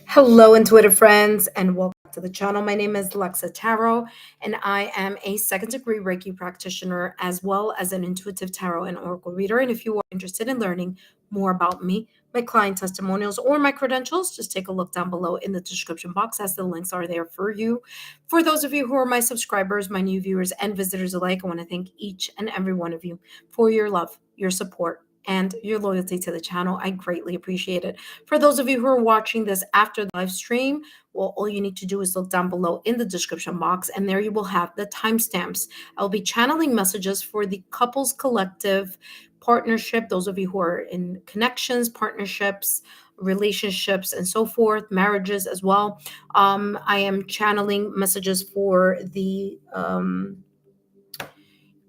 Hello, intuitive friends, and welcome to the channel. My name is Lexa Tarot, and I am a second degree Reiki practitioner as well as an intuitive tarot and oracle reader. And if you are interested in learning more about me, my client testimonials, or my credentials, just take a look down below in the description box as the links are there for you. For those of you who are my subscribers, my new viewers, and visitors alike, I want to thank each and every one of you for your love, your support, and your loyalty to the channel. I greatly appreciate it. For those of you who are watching this after the live stream, well, all you need to do is look down below in the description box, and there you will have the timestamps. I'll be channeling messages for the Couples Collective partnership, those of you who are in connections, partnerships, relationships, and so forth, marriages as well. I am channeling messages for the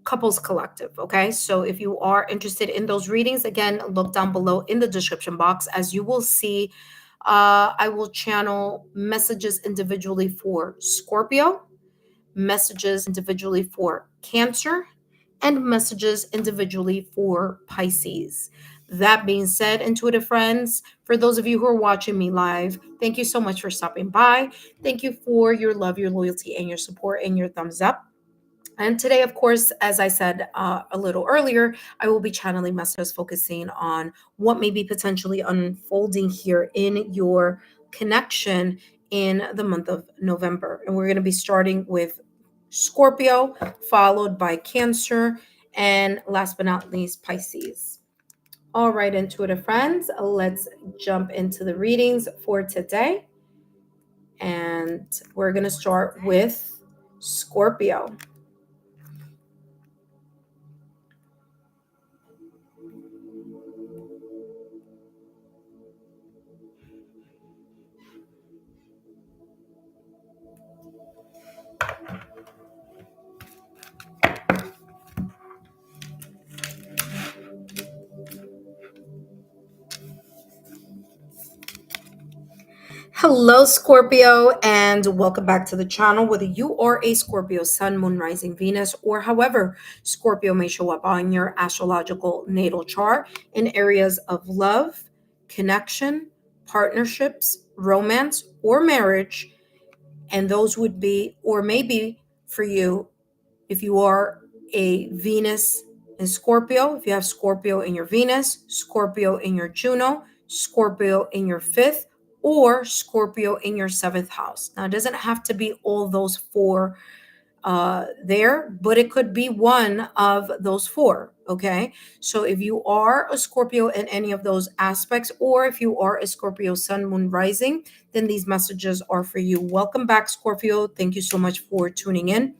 Couples Collective. Okay, so if you are interested in those readings, again, look down below in the description box. As you will see, I will channel messages individually for Scorpio, messages individually for Cancer, and messages individually for Pisces. That being said, intuitive friends, for those of you who are watching me live, thank you so much for stopping by. Thank you for your love, your loyalty, and your support, and your thumbs up. And today, of course, as I said a little earlier, I will be channeling messages focusing on what may be potentially unfolding here in your connection in the month of November. And we're going to be starting with Scorpio, followed by Cancer, and last but not least, Pisces. All right, intuitive friends, let's jump into the readings for today. And we're going to start with Scorpio. Hello, Scorpio, and welcome back to the channel. Whether you are a Scorpio Sun, Moon, Rising, Venus, or however Scorpio may show up on your astrological natal chart in areas of love, connection, partnerships, romance, or marriage, and those would be, or maybe for you, if you are a Venus in Scorpio, if you have Scorpio in your Venus, Scorpio in your Juno, Scorpio in your fifth, or Scorpio in your seventh house. Now, it doesn't have to be all those four there, but it could be one of those four. Okay. So if you are a Scorpio in any of those aspects, or if you are a Scorpio Sun, Moon, Rising, then these messages are for you. Welcome back, Scorpio. Thank you so much for tuning in.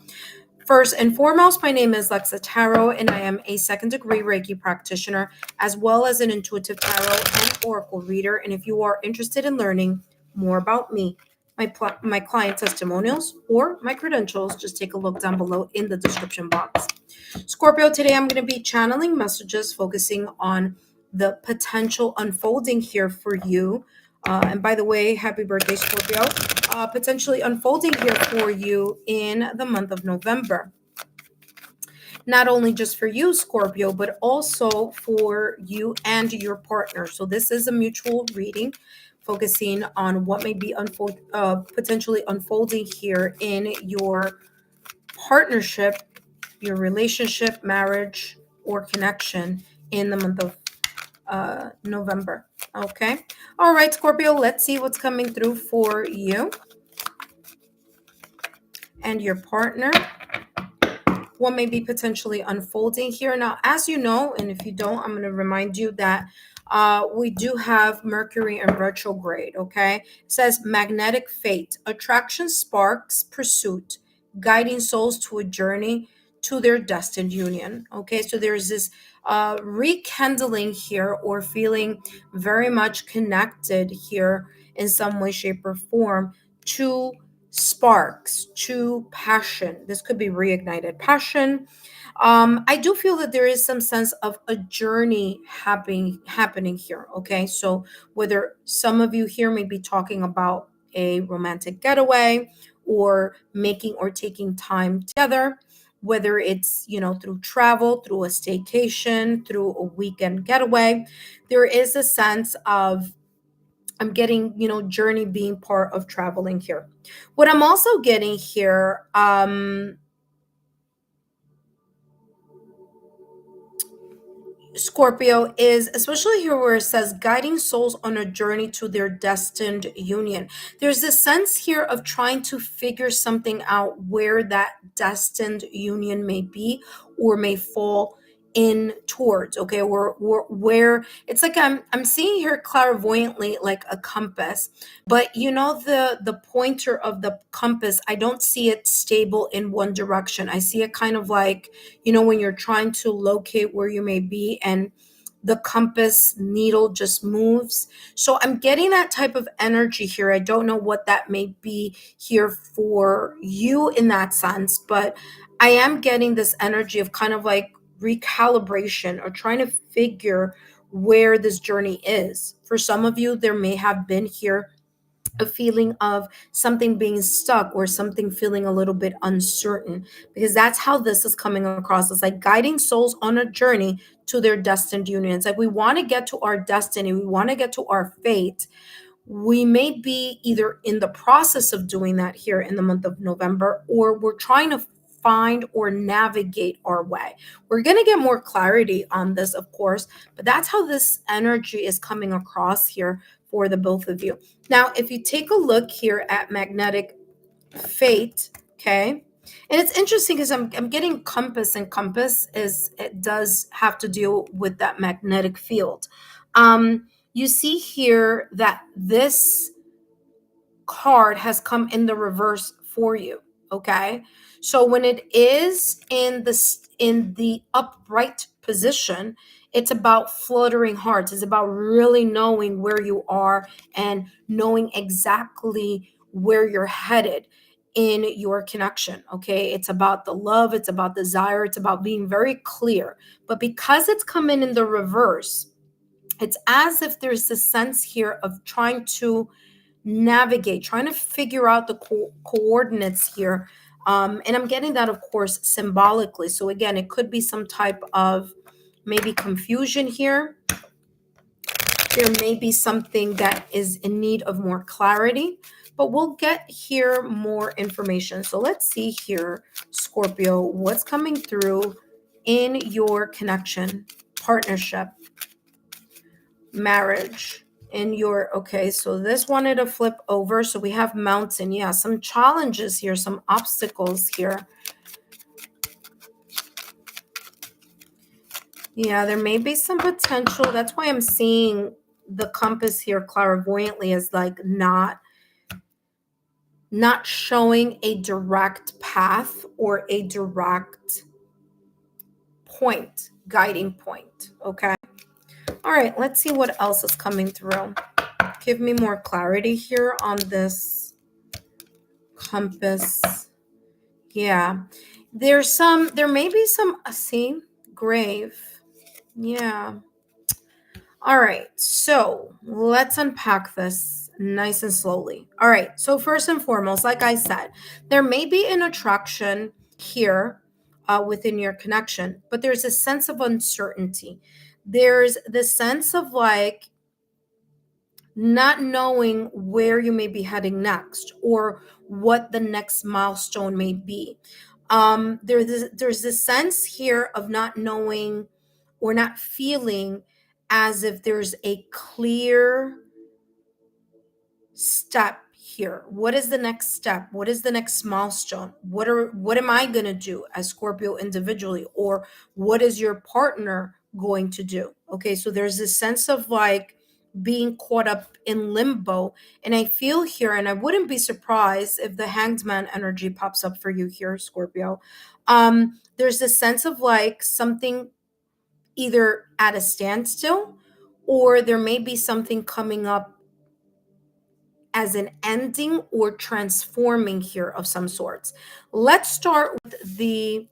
First and foremost, my name is Lexa Tarot, and I am a second degree Reiki practitioner, as well as an intuitive tarot and oracle reader. And if you are interested in learning more about me, my client testimonials, or my credentials, just take a look down below in the description box. Scorpio, today I'm going to be channeling messages focusing on the potential unfolding here for you. And by the way, happy birthday, Scorpio. Potentially unfolding here for you in the month of November. Not only just for you, Scorpio, but also for you and your partner. So this is a mutual reading focusing on what may be potentially unfolding here in your partnership, your relationship, marriage, or connection in the month of November. Okay. All right, Scorpio, let's see what's coming through for you and your partner. What may be potentially unfolding here. Now, as you know, and if you don't, I'm going to remind you that we do have Mercury in retrograde. Okay. It says magnetic fate, attraction sparks pursuit, guiding souls to a journey to their destined union. Okay. So there's this rekindling here, or feeling very much connected here in some way, shape, or form to sparks, to passion. This could be reignited passion. I do feel that there is some sense of a journey happening here. Okay, so whether some of you here may be talking about a romantic getaway, or making or taking time together, whether it's through travel, through a staycation, through a weekend getaway, there is a sense of I'm getting, journey being part of traveling here. What I'm also getting here, Scorpio, is especially here where it says guiding souls on a journey to their destined union. There's this sense here of trying to figure something out where that destined union may be or may fall in towards, okay, or where it's like I'm seeing here clairvoyantly like a compass, but the pointer of the compass, I don't see it stable in one direction. I see it kind of like, when you're trying to locate where you may be and the compass needle just moves. So I'm getting that type of energy here. I don't know what that may be here for you in that sense, but I am getting this energy of kind of like recalibration or trying to figure where this journey is. For some of you, there may have been here a feeling of something being stuck or something feeling a little bit uncertain, because that's how this is coming across. It's like guiding souls on a journey to their destined union. It's like we want to get to our destiny, we want to get to our fate. We may be either in the process of doing that here in the month of November, or we're trying to find or navigate our way. We're going to get more clarity on this, of course, but that's how this energy is coming across here for the both of you. Now, if you take a look here at magnetic fate, okay, and it's interesting because I'm getting compass, and compass is, it does have to deal with that magnetic field. You see here that this card has come in the reverse for you, okay? So when it is in the upright position, it's about fluttering hearts. It's about really knowing where you are and knowing exactly where you're headed in your connection, okay? It's about the love, it's about desire, it's about being very clear. But because it's coming in the reverse, it's as if there's this sense here of trying to navigate, trying to figure out the coordinates here. And I'm getting that, of course, symbolically. So again, it could be some type of maybe confusion here. There may be something that is in need of more clarity, but we'll get here more information. So let's see here, Scorpio, what's coming through in your connection, partnership, marriage, in your, okay, so this wanted to flip over. So we have mountain. Yeah, some challenges here, some obstacles here. Yeah, there may be some potential. That's why I'm seeing the compass here clairvoyantly as like not showing a direct path or a direct point, guiding point. Okay. All right, let's see what else is coming through. Give me more clarity here on this compass. Yeah. There may be some, see, grave. Yeah. All right. So let's unpack this nice and slowly. All right. So, first and foremost, like I said, there may be an attraction here within your connection, but there's a sense of uncertainty. There's the sense of like, not knowing where you may be heading next or what the next milestone may be. There's this sense here of not knowing or not feeling as if there's a clear step here. What is the next step? What is the next milestone? What am I going to do as Scorpio individually, or what is your partner going to do? Okay, so there's this sense of like being caught up in limbo, and I feel here, and I wouldn't be surprised if the Hanged Man energy pops up for you here, Scorpio. There's this sense of like something either at a standstill, or there may be something coming up as an ending or transforming here of some sorts. Let's start with the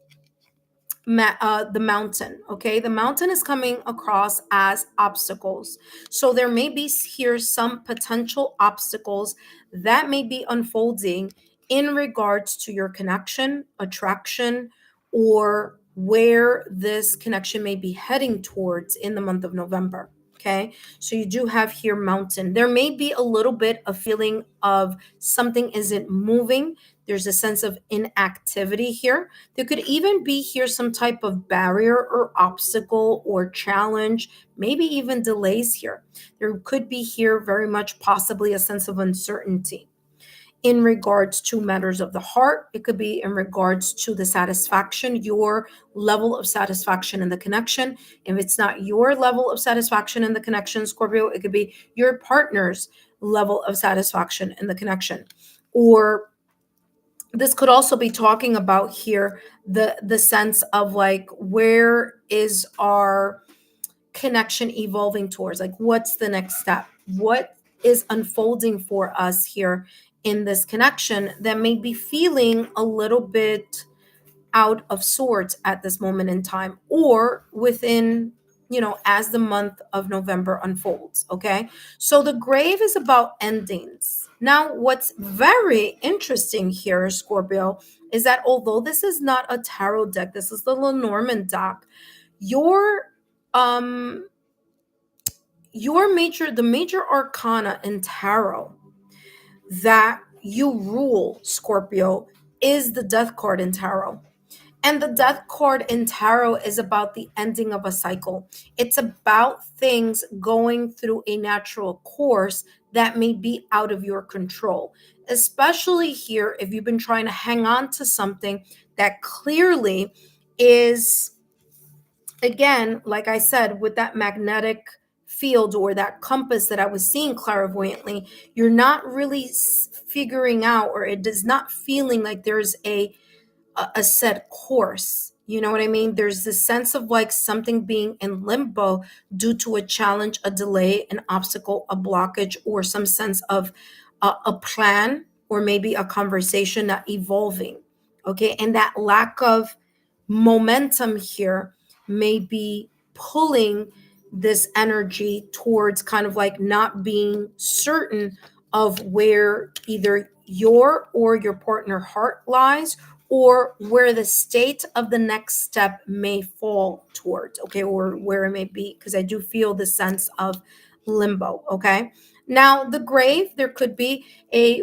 mountain. Okay, the mountain is coming across as obstacles. So there may be here some potential obstacles that may be unfolding in regards to your connection, attraction, or where this connection may be heading towards in the month of November. Okay, so you do have here mountain. There may be a little bit of feeling of something isn't moving. There's a sense of inactivity here. There could even be here some type of barrier or obstacle or challenge, maybe even delays here. There could be here very much possibly a sense of uncertainty in regards to matters of the heart. It could be in regards to the satisfaction, your level of satisfaction in the connection. If it's not your level of satisfaction in the connection, Scorpio, it could be your partner's level of satisfaction in the connection. Or this could also be talking about here the sense of like, where is our connection evolving towards? Like, what's the next step? What is unfolding for us here in this connection that may be feeling a little bit out of sorts at this moment in time, or within, as the month of November unfolds. Okay, so the grave is about endings. Now, what's very interesting here, Scorpio, is that although this is not a tarot deck, this is the Lenormand deck, your um the major arcana in tarot that you rule, Scorpio, is the death card in tarot. And the death card in tarot is about the ending of a cycle. It's about things going through a natural course that may be out of your control, especially here if you've been trying to hang on to something that clearly is, again, like I said, with that magnetic field or that compass that I was seeing clairvoyantly, you're not really figuring out, or it is not feeling like there's a set course. You know what I mean? There's this sense of like something being in limbo due to a challenge, a delay, an obstacle, a blockage, or some sense of a plan, or maybe a conversation not evolving. Okay, and that lack of momentum here may be pulling this energy towards kind of like not being certain of where either your or your partner heart lies, or where the state of the next step may fall towards. Okay, or where it may be, because I do feel the sense of limbo. Okay, now the grave, there could be a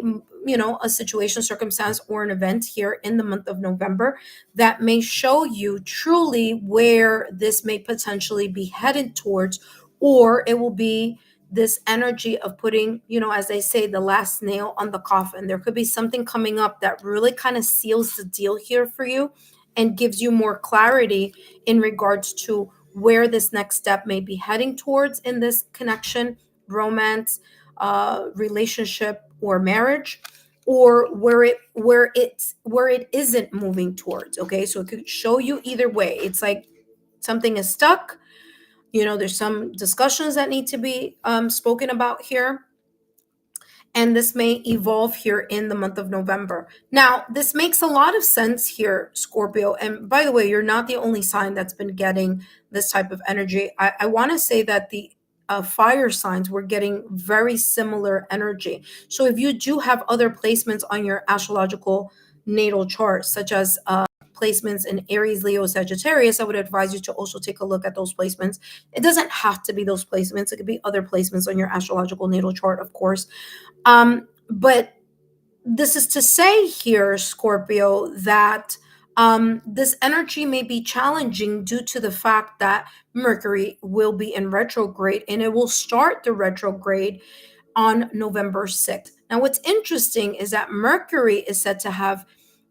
situation, circumstance, or an event here in the month of November that may show you truly where this may potentially be headed towards, or it will be this energy of putting, as they say, the last nail on the coffin. There could be something coming up that really kind of seals the deal here for you and gives you more clarity in regards to where this next step may be heading towards in this connection, romance, relationship, or marriage, or where it isn't moving towards. Okay, so it could show you either way. It's like something is stuck. There's some discussions that need to be spoken about here, and this may evolve here in the month of November. Now, this makes a lot of sense here, Scorpio. And by the way, you're not the only sign that's been getting this type of energy. I want to say that the fire signs were getting very similar energy. So if you do have other placements on your astrological natal chart, such as placements in Aries, Leo, Sagittarius, I would advise you to also take a look at those placements. It doesn't have to be those placements. It could be other placements on your astrological natal chart, of course. But this is to say here, Scorpio, that this energy may be challenging due to the fact that Mercury will be in retrograde, and it will start the retrograde on November 6th. Now, what's interesting is that Mercury is said to have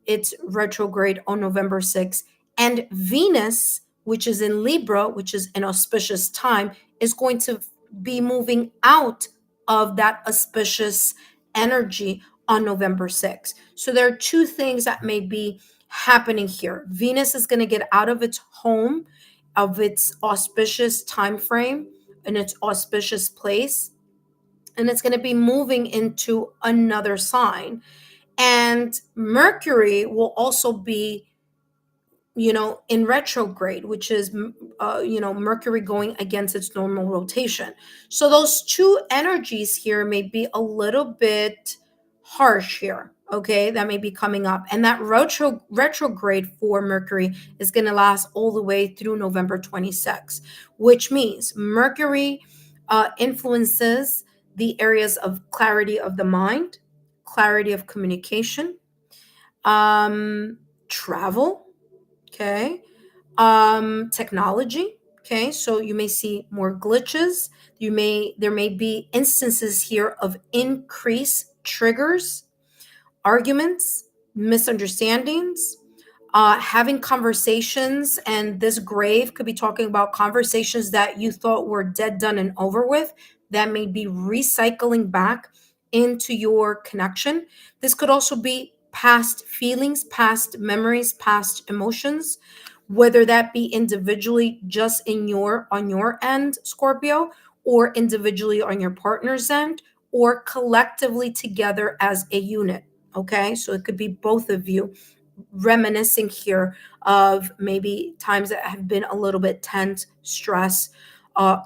its retrograde on November 6th, and Venus, which is in Libra, which is an auspicious time, is going to be moving out of that auspicious energy on November 6th. So there are two things that may be happening here. Venus is going to get out of its home, of its auspicious time frame, and its auspicious place, and it's going to be moving into another sign. And Mercury will also be, in retrograde, which is, Mercury going against its normal rotation. So those two energies here may be a little bit harsh here. Okay, that may be coming up. And that retrograde for Mercury is going to last all the way through November 26th, which means Mercury influences the areas of clarity of the mind, clarity of communication, um, travel, okay, technology. Okay, so you may see more glitches. There may be instances here of increased triggers, arguments, misunderstandings, having conversations. And this grave could be talking about conversations that you thought were dead, done, and over with that may be recycling back into your connection. This could also be past feelings, past memories, past emotions, whether that be individually just in your on your end, Scorpio, or individually on your partner's end, or collectively together as a unit. Okay, so it could be both of you reminiscing here of maybe times that have been a little bit tense, stress,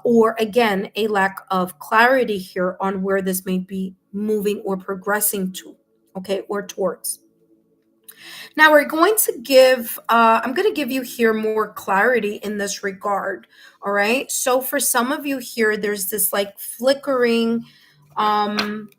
or again, a lack of clarity here on where this may be moving or progressing to, okay, or towards. Now we're going to give, I'm going to give you here more clarity in this regard. All right. So for some of you here, there's this like flickering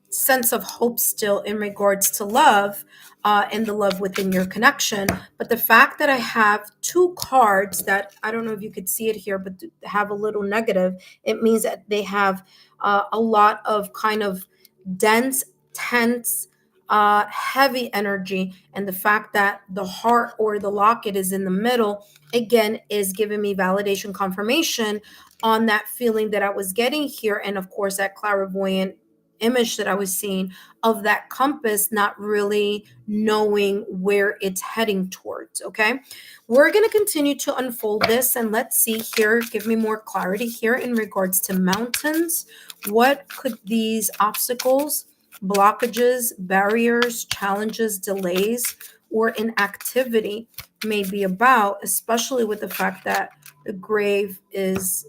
sense of hope still in regards to love and the love within your connection. But the fact that I have two cards that I don't know if you could see it here, but have a little negative, it means that they have a lot of kind of dense, tense, heavy energy. And the fact that the heart or the locket is in the middle, again, is giving me validation confirmation on that feeling that I was getting here. And of course, that clairvoyant image that I was seeing of that compass not really knowing where it's heading towards. Okay. We're going to continue to unfold this and let's see here. Give me more clarity here in regards to mountains. What could these obstacles, blockages, barriers, challenges, delays, or inactivity may be about, especially with the fact that the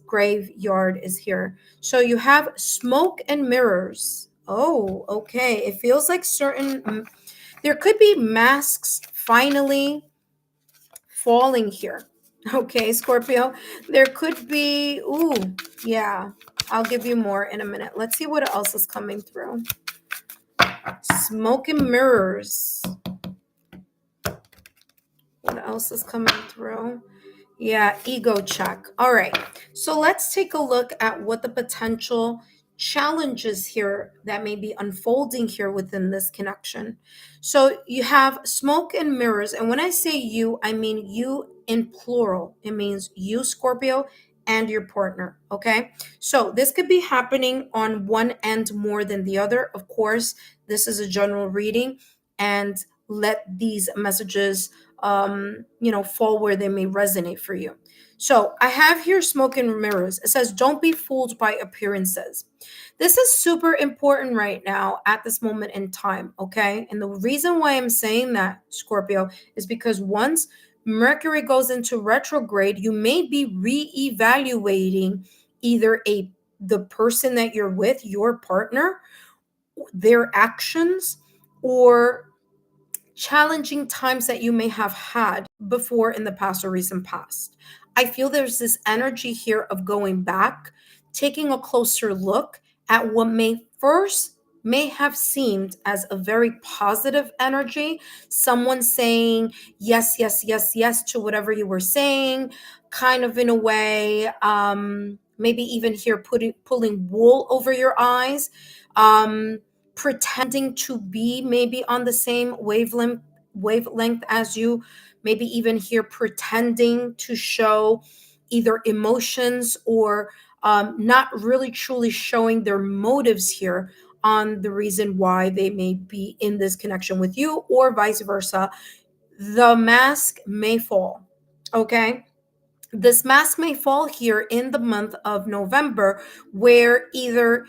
graveyard is here. So you have smoke and mirrors. Oh, okay. It feels like there could be masks finally falling here. Okay, Scorpio. There could be, ooh, yeah. I'll give you more in a minute. Let's see what else is coming through. Smoke and mirrors. What else is coming through? Yeah, ego check. All right. So let's take a look at what the potential challenges here that may be unfolding here within this connection. So you have smoke and mirrors. And when I say you, I mean you in plural. It means you, Scorpio, and your partner. Okay. So this could be happening on one end more than the other. Of course, this is a general reading, and let these messages fall where they may resonate for you. So I have here smoke and mirrors. It says, don't be fooled by appearances. This is super important right now at this moment in time. Okay. And the reason why I'm saying that, Scorpio, is because once Mercury goes into retrograde, you may be reevaluating either the person that you're with, your partner, their actions, or challenging times that you may have had before in the past or recent past. I feel there's this energy here of going back, taking a closer look at what may have seemed as a very positive energy. Someone saying yes, yes, yes, yes to whatever you were saying, kind of in a way, maybe even here pulling wool over your eyes. Pretending to be maybe on the same wavelength as you, maybe even here pretending to show either emotions or not really truly showing their motives here on the reason why they may be in this connection with you, or vice versa. The mask may fall. Okay, this mask may fall here in the month of November, where either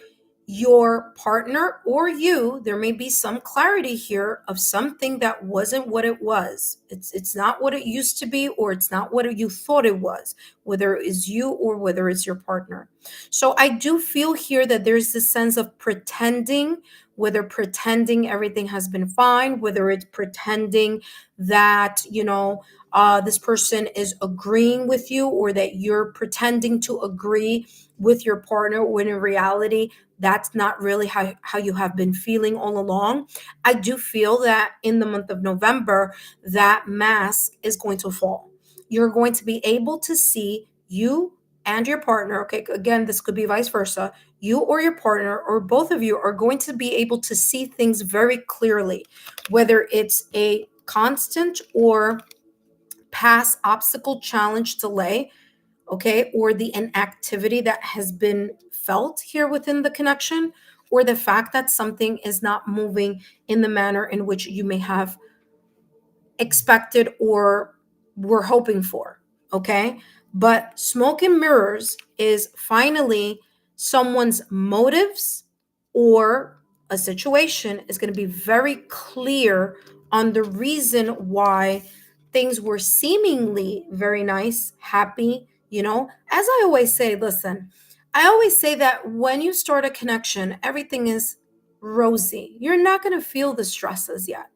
your partner or you, there may be some clarity here of something that wasn't what it was. It's not what it used to be, or it's not what you thought it was, whether it is you or whether it's your partner. So I do feel here that there's this sense of pretending whether pretending everything has been fine, whether it's pretending that, this person is agreeing with you, or that you're pretending to agree with your partner, when in reality, that's not really how you have been feeling all along. I do feel that in the month of November, that mask is going to fall. You're going to be able to see you and your partner. Okay, again, this could be vice versa. You or your partner, or both of you, are going to be able to see things very clearly, whether it's a constant or past obstacle, challenge, delay, okay, or the inactivity that has been felt here within the connection, or the fact that something is not moving in the manner in which you may have expected or were hoping for. Okay. But smoke and mirrors is finally someone's motives, or a situation is going to be very clear on the reason why things were seemingly very nice, happy. As I always say, listen, I always say that when you start a connection, everything is rosy. You're not going to feel the stresses yet.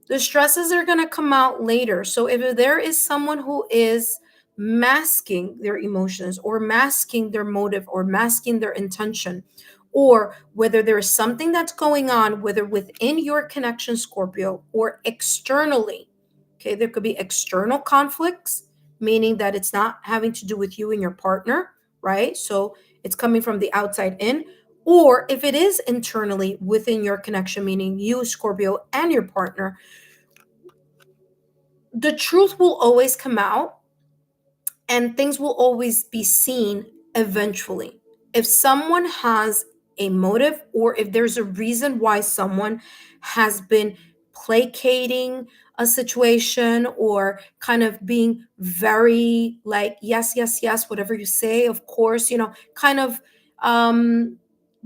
The stresses are going to come out later. So if there is someone who is masking their emotions, or masking their motive, or masking their intention, or whether there is something that's going on, whether within your connection, Scorpio, or externally, okay, there could be external conflicts, meaning that it's not having to do with you and your partner, right? So it's coming from the outside in. Or if it is internally within your connection, meaning you, Scorpio, and your partner, the truth will always come out, and things will always be seen eventually. If someone has a motive, or if there's a reason why someone has been placating a situation, or kind of being very like, yes, yes, yes, whatever you say, of course, kind of um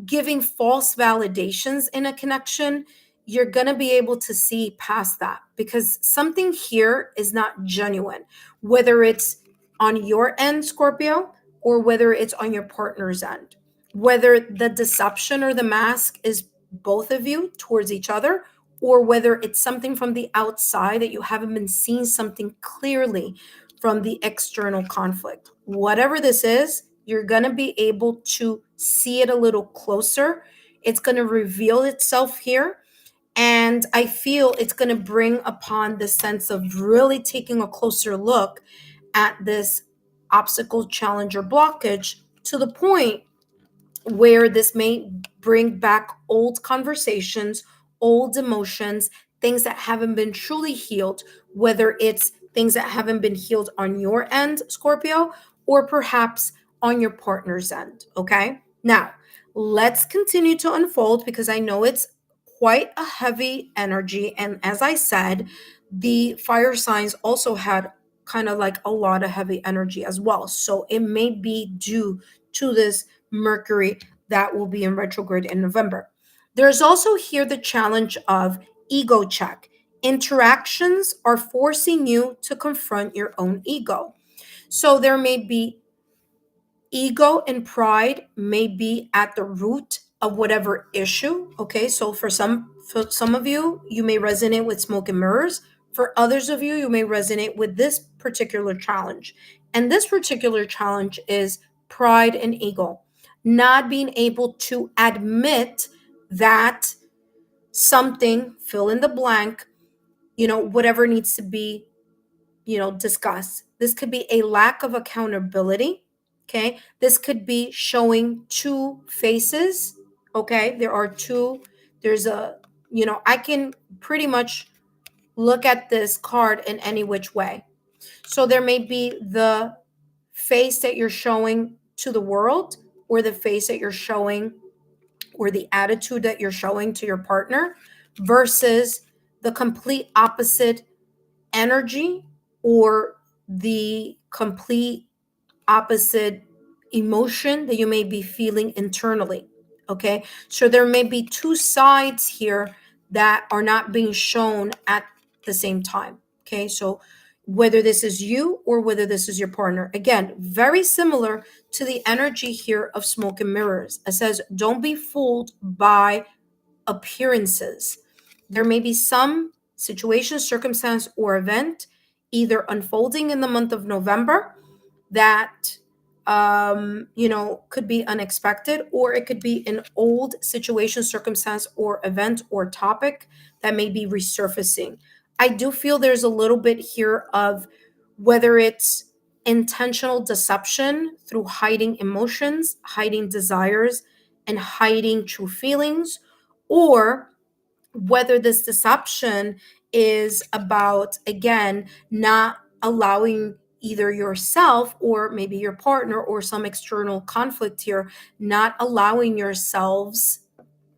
giving false validations in a connection, you're going to be able to see past that, because something here is not genuine, whether it's on your end, Scorpio, or whether it's on your partner's end. Whether the deception or the mask is both of you towards each other, or whether it's something from the outside that you haven't been seeing something clearly from the external conflict. Whatever this is, you're going to be able to see it a little closer. It's going to reveal itself here. And I feel it's going to bring upon the sense of really taking a closer look at this obstacle, challenge, or blockage, to the point where this may bring back old conversations, old emotions, things that haven't been truly healed, whether it's things that haven't been healed on your end, Scorpio, or perhaps on your partner's end. Okay. Now, let's continue to unfold, because I know it's quite a heavy energy. And as I said, the fire signs also had kind of like a lot of heavy energy as well. So it may be due to this Mercury that will be in retrograde in November. There's also here the challenge of ego check. Interactions are forcing you to confront your own ego. So there may be ego and pride may be at the root of whatever issue. Okay, so for some of you, you may resonate with smoke and mirrors. For others of you, you may resonate with this particular challenge. And this particular challenge is pride and ego, not being able to admit that something, fill in the blank, whatever needs to be discuss. This could be a lack of accountability. Okay. This could be showing two faces. Okay. There's I can pretty much look at this card in any which way. So there may be the face that you're showing to the world, or the face that you're showing, or the attitude that you're showing to your partner, versus the complete opposite energy, or the complete opposite emotion that you may be feeling internally. Okay. So there may be two sides here that are not being shown at the same time. Okay. So whether this is you or whether this is your partner, again, very similar to the energy here of smoke and mirrors. It says, don't be fooled by appearances. There may be some situation, circumstance, or event either unfolding in the month of November that could be unexpected, or it could be an old situation, circumstance, or event or topic that may be resurfacing. I do feel there's a little bit here of whether it's intentional deception through hiding emotions, hiding desires, and hiding true feelings, or whether this deception is about, again, not allowing either yourself or maybe your partner or some external conflict here, not allowing yourselves,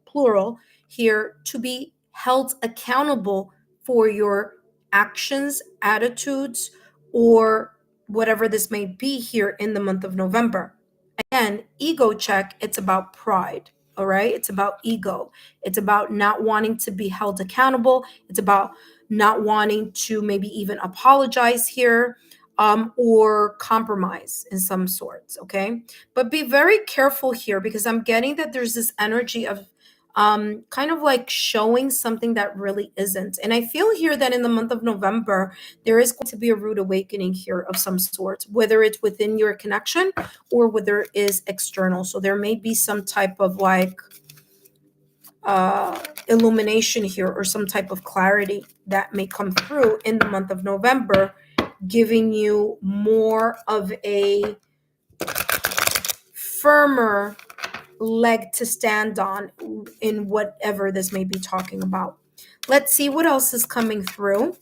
plural, here to be held accountable for your actions, attitudes, or whatever this may be here in the month of November. Again, ego check, it's about pride. All right. It's about ego. It's about not wanting to be held accountable. It's about not wanting to maybe even apologize here, or compromise in some sorts. Okay. But be very careful here, because I'm getting that there's this energy of kind of like showing something that really isn't. And I feel here that in the month of November, there is going to be a rude awakening here of some sort, whether it's within your connection or whether it is external. So there may be some type of like illumination here, or some type of clarity that may come through in the month of November, giving you more of a firmer leg to stand on in whatever this may be talking about. Let's see what else is coming through.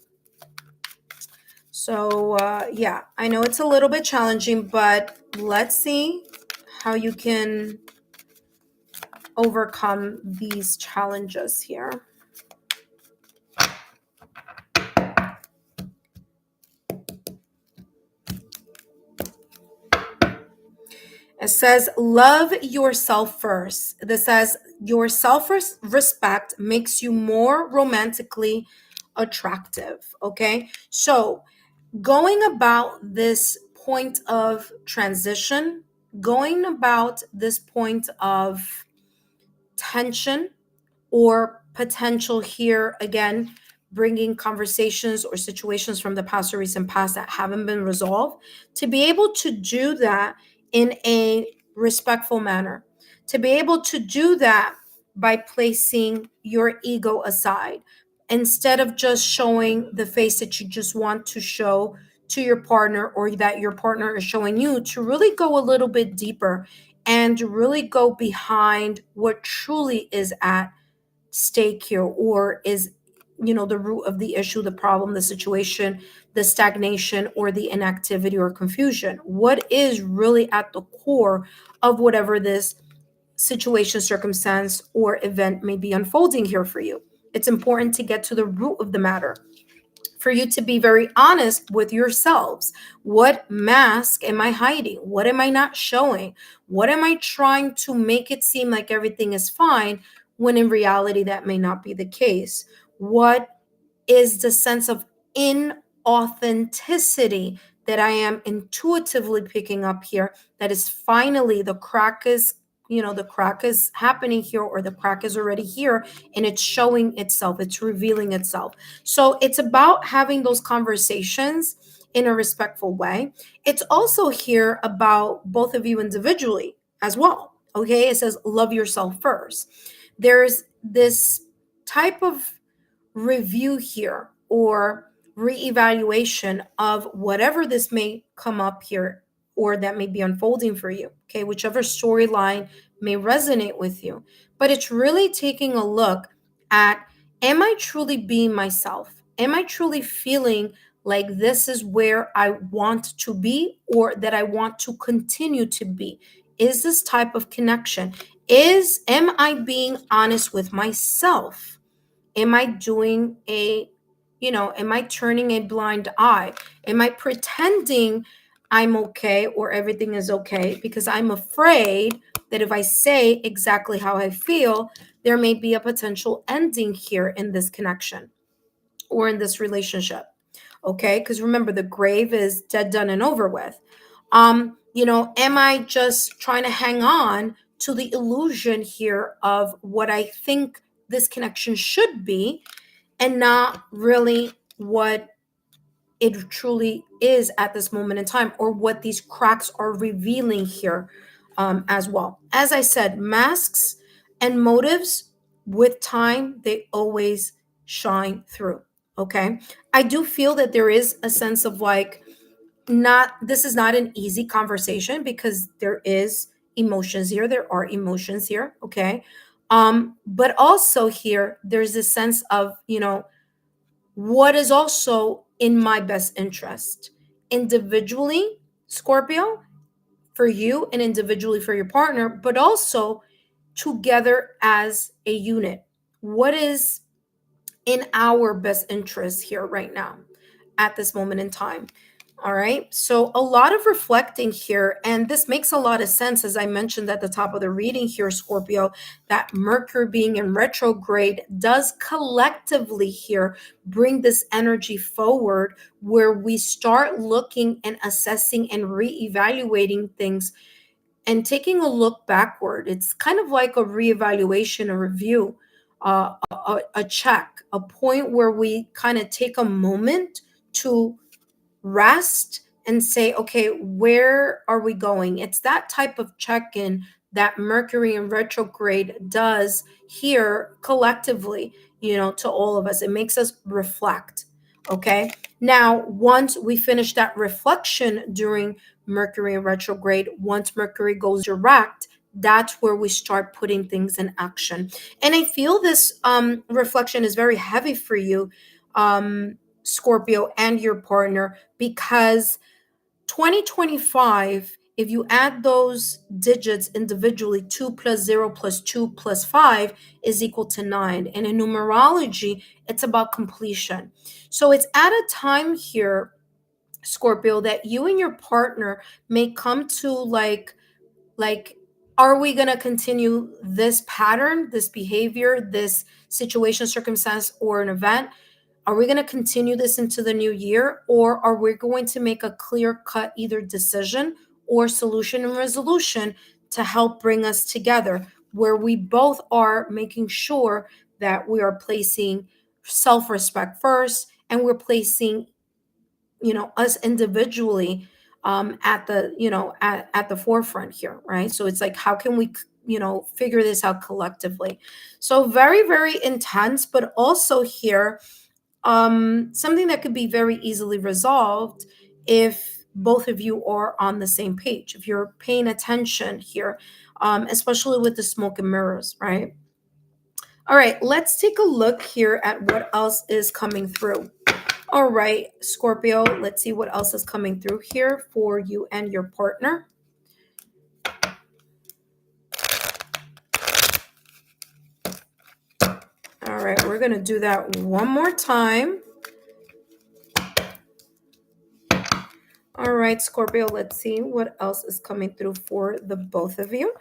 So yeah, I know it's a little bit challenging, but let's see how you can overcome these challenges here. It says, love yourself first. This says, your self-respect makes you more romantically attractive. Okay. So going about this point of transition, going about this point of tension or potential here, again, bringing conversations or situations from the past or recent past that haven't been resolved, to be able to do that in a respectful manner, to be able to do that by placing your ego aside, instead of just showing the face that you just want to show to your partner, or that your partner is showing you, to really go a little bit deeper and really go behind what truly is at stake here, or is the root of the issue, the problem, the situation, the stagnation, or the inactivity or confusion. What is really at the core of whatever this situation, circumstance, or event may be unfolding here for you? It's important to get to the root of the matter, for you to be very honest with yourselves. What mask am I hiding? What am I not showing? What am I trying to make it seem like everything is fine, when in reality that may not be the case? What is the sense of inauthenticity that I am intuitively picking up here, that is finally the crack is happening here, or the crack is already here, and it's showing itself, it's revealing itself. So it's about having those conversations in a respectful way. It's also here about both of you individually as well. Okay, it says love yourself first. There's this type of review here, or reevaluation of whatever this may come up here, or that may be unfolding for you. Okay, whichever storyline may resonate with you. But it's really taking a look at, am I truly being myself? Am I truly feeling like this is where I want to be, or that I want to continue to be? Is this type of connection? Am I being honest with myself? Am I doing am I turning a blind eye? Am I pretending I'm okay, or everything is okay, because I'm afraid that if I say exactly how I feel, there may be a potential ending here in this connection or in this relationship? Okay, because remember, the grave is dead, done, and over with. Am I just trying to hang on to the illusion here of what I think this connection should be, and not really what it truly is at this moment in time, or what these cracks are revealing here, as well. As I said, masks and motives with time, they always shine through. Okay. I do feel that there is a sense of like, not, this is not an easy conversation because there is emotions here. There are emotions here. Okay. But also here, there's a sense of, what is also in my best interest individually, Scorpio, for you, and individually for your partner, but also together as a unit. What is in our best interest here right now at this moment in time? All right. So, a lot of reflecting here, and this makes a lot of sense, as I mentioned at the top of the reading here, Scorpio, that Mercury being in retrograde does collectively here bring this energy forward, where we start looking and assessing and reevaluating things and taking a look backward. It's kind of like a reevaluation, a review, a check, a point where we kind of take a moment to rest and say, okay, where are we going? It's that type of check in that Mercury in retrograde does here collectively, to all of us. It makes us reflect. Okay. Now, once we finish that reflection during Mercury in retrograde, once Mercury goes direct, that's where we start putting things in action. And I feel this reflection is very heavy for you, Scorpio, and your partner, because 2025, if you add those digits individually, 2 plus 0 plus 2 plus 5 is equal to 9. And in numerology, it's about completion. So it's at a time here, Scorpio, that you and your partner may come to like, are we going to continue this pattern, this behavior, this situation, circumstance, or an event? Are we going to continue this into the new year, or are we going to make a clear cut either decision or solution and resolution to help bring us together, where we both are making sure that we are placing self-respect first, and we're placing, us individually, at the, at the forefront here, right? So it's like, how can we, figure this out collectively? So very, very intense, but also here, something that could be very easily resolved if both of you are on the same page, if you're paying attention here, especially with the smoke and mirrors, right? All right, let's take a look here at what else is coming through. All right, Scorpio, let's see what else is coming through here for you and your partner. All right, we're going to do that one more time. All right, Scorpio, let's see what else is coming through for the both of you.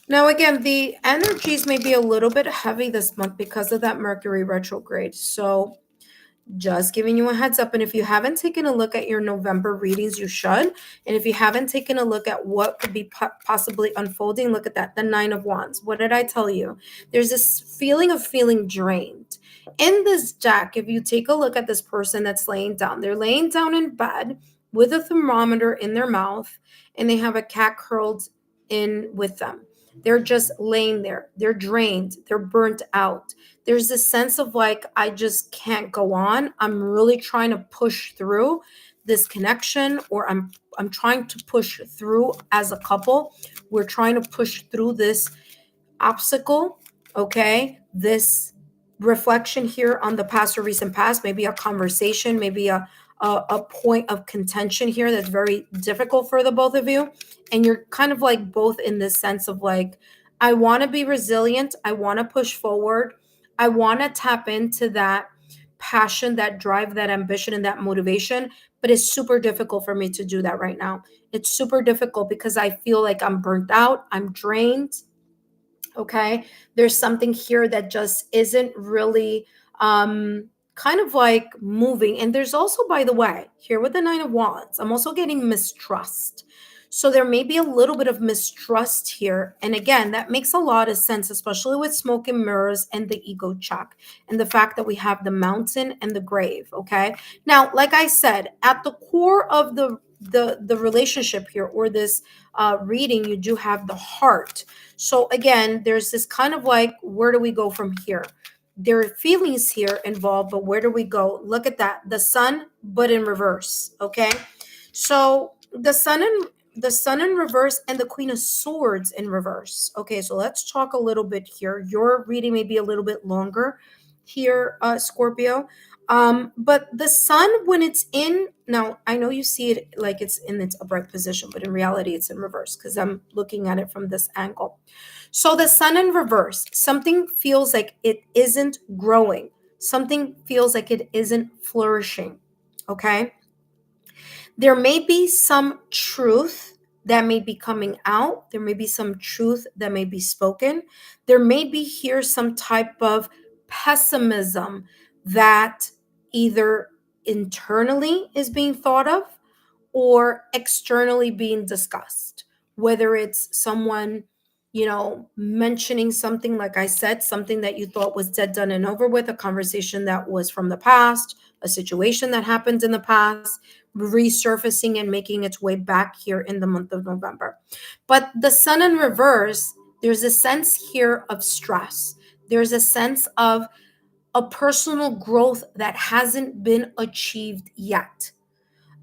Now, again, the energies may be a little bit heavy this month because of that Mercury retrograde. So just giving you a heads up. And if you haven't taken a look at your November readings, you should. And if you haven't taken a look at what could be possibly unfolding, look at that, the Nine of Wands. What did I tell you? There's this feeling of feeling drained. In this deck, if you take a look at this person that's laying down, they're laying down in bed with a thermometer in their mouth, and they have a cat curled in with them. They're just laying there. They're drained. They're burnt out. There's this sense of like, I just can't go on. I'm really trying to push through this connection, or I'm trying to push through as a couple. We're trying to push through this obstacle, okay? This reflection here on the past or recent past, maybe a conversation, maybe a point of contention here that's very difficult for the both of you. And you're kind of like both in this sense of like, I want to be resilient. I want to push forward. I want to tap into that passion, that drive, that ambition, and that motivation. But it's super difficult for me to do that right now. It's super difficult because I feel like I'm burnt out. I'm drained. Okay. There's something here that just isn't really kind of like moving. And there's also, by the way, here with the Nine of Wands, I'm also getting mistrust. So there may be a little bit of mistrust here. And again, that makes a lot of sense, especially with smoke and mirrors and the ego check and the fact that we have the mountain and the grave. Okay. Now, like I said, at the core of the relationship here, or this reading, you do have the heart. So again, there's this kind of like, where do we go from here? There are feelings here involved, but where do we go? Look at that, the sun, but in reverse. Okay. So the sun in reverse and the queen of swords in reverse. Okay, so let's talk a little bit here. Your reading may be a little bit longer here, Scorpio. But the sun, when it's in, now I know you see it like it's in its upright position, but in reality it's in reverse because I'm looking at it from this angle. So the sun in reverse, something feels like it isn't growing, something feels like it isn't flourishing. Okay, there may be some truth that may be coming out. There may be some truth that may be spoken. There may be here some type of pessimism that either internally is being thought of or externally being discussed, whether it's someone, mentioning something, like I said, something that you thought was dead, done, and over with, a conversation that was from the past, a situation that happened in the past, resurfacing and making its way back here in the month of November. But the sun in reverse, there's a sense here of stress. There's a sense of a personal growth that hasn't been achieved yet,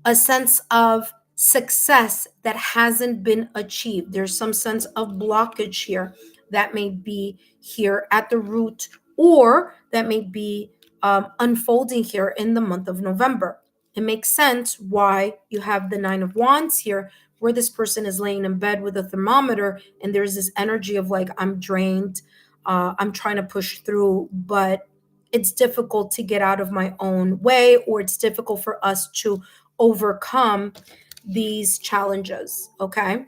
a sense of success that hasn't been achieved. There's some sense of blockage here that may be here at the root, or that may be unfolding here in the month of November. It makes sense why you have the Nine of Wands here, where this person is laying in bed with a thermometer, and there's this energy of like, I'm drained, I'm trying to push through, but it's difficult to get out of my own way, or it's difficult for us to overcome these challenges. Okay,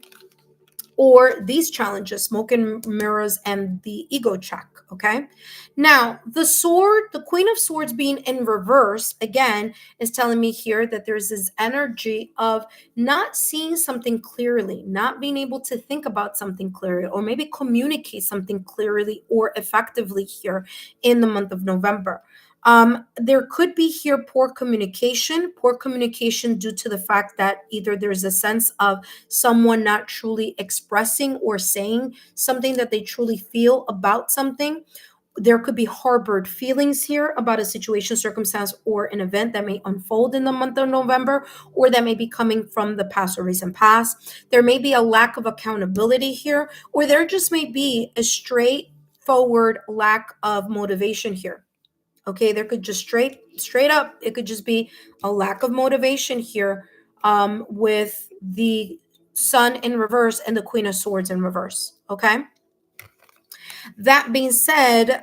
or these challenges, smoke and mirrors and the ego check. Okay, now the sword, the queen of swords being in reverse again, is telling me here that there's this energy of not seeing something clearly, not being able to think about something clearly, or maybe communicate something clearly or effectively here in the month of November. There could be here poor communication due to the fact that either there's a sense of someone not truly expressing or saying something that they truly feel about something. There could be harbored feelings here about a situation, circumstance, or an event that may unfold in the month of November, or that may be coming from the past or recent past. There may be a lack of accountability here, or there just may be a straightforward lack of motivation here. Okay, there could just straight up, it could just be a lack of motivation here, with the sun in reverse and the queen of swords in reverse. Okay, that being said,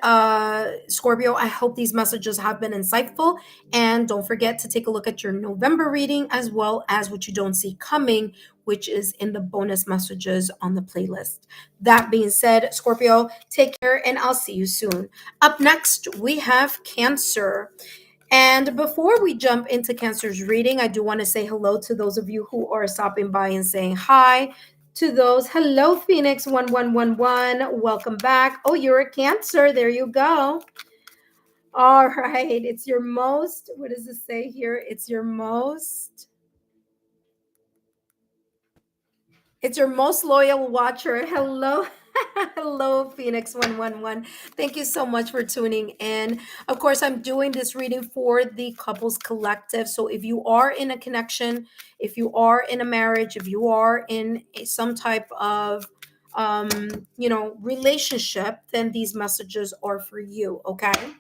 Scorpio, I hope these messages have been insightful. And don't forget to take a look at your November reading, as well as what you don't see coming, which is in the bonus messages on the playlist. That being said, Scorpio, take care and I'll see you soon. Up next, we have Cancer. And before we jump into Cancer's reading, I do want to say hello to those of you who are stopping by and saying hi. To those, hello, Phoenix 1111. Welcome back. Oh, you're a Cancer. There you go. All right. It's your most, what does it say here? It's your most loyal watcher. Hello. Hello, Phoenix 111. Thank you so much for tuning in. Of course, I'm doing this reading for the Couples Collective. So if you are in a connection, if you are in a marriage, if you are in some type of relationship, then these messages are for you. Okay.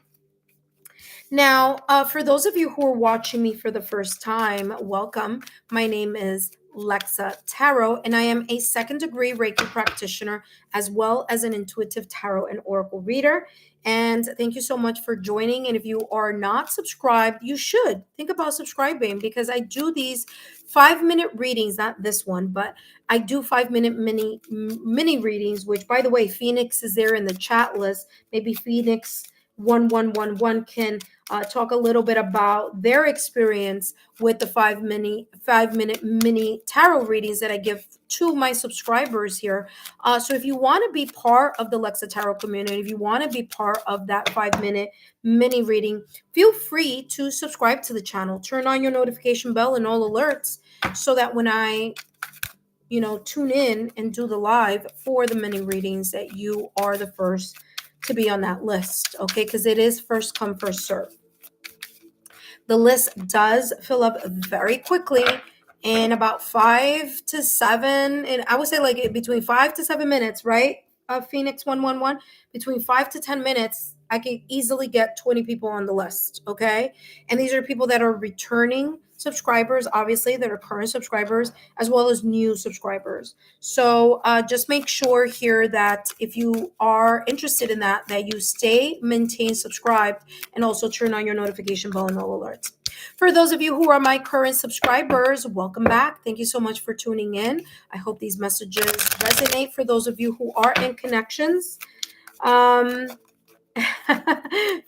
Now, for those of you who are watching me for the first time, welcome. My name is Lexa Tarot, and I am a second degree Reiki practitioner, as well as an intuitive tarot and oracle reader. And thank you so much for joining. And if you are not subscribed, you should think about subscribing, because I do these 5-minute readings, not this one, but I do 5-minute mini readings, which, by the way, Phoenix is there in the chat list. Maybe Phoenix 1111 can talk a little bit about their experience with the 5-minute mini tarot readings that I give to my subscribers here. So if you want to be part of the Lexa Tarot community, if you want to be part of that 5-minute mini reading, feel free to subscribe to the channel, turn on your notification bell and all alerts, so that when I tune in and do the live for the mini readings, that you are the first to be on that list, okay? Because it is first come, first serve. The list does fill up very quickly in about 5 to 7, and I would say like between 5 to 7 minutes, right? Phoenix 111, between 5 to 10 minutes, I can easily get 20 people on the list, okay? And these are people that are returning subscribers, obviously, that are current subscribers, as well as new subscribers. So just make sure here that if you are interested in that you maintain subscribed, and also turn on your notification bell and all alerts. For those of you who are my current subscribers, welcome back. Thank you so much for tuning in. I hope these messages resonate. For those of you who are in connections,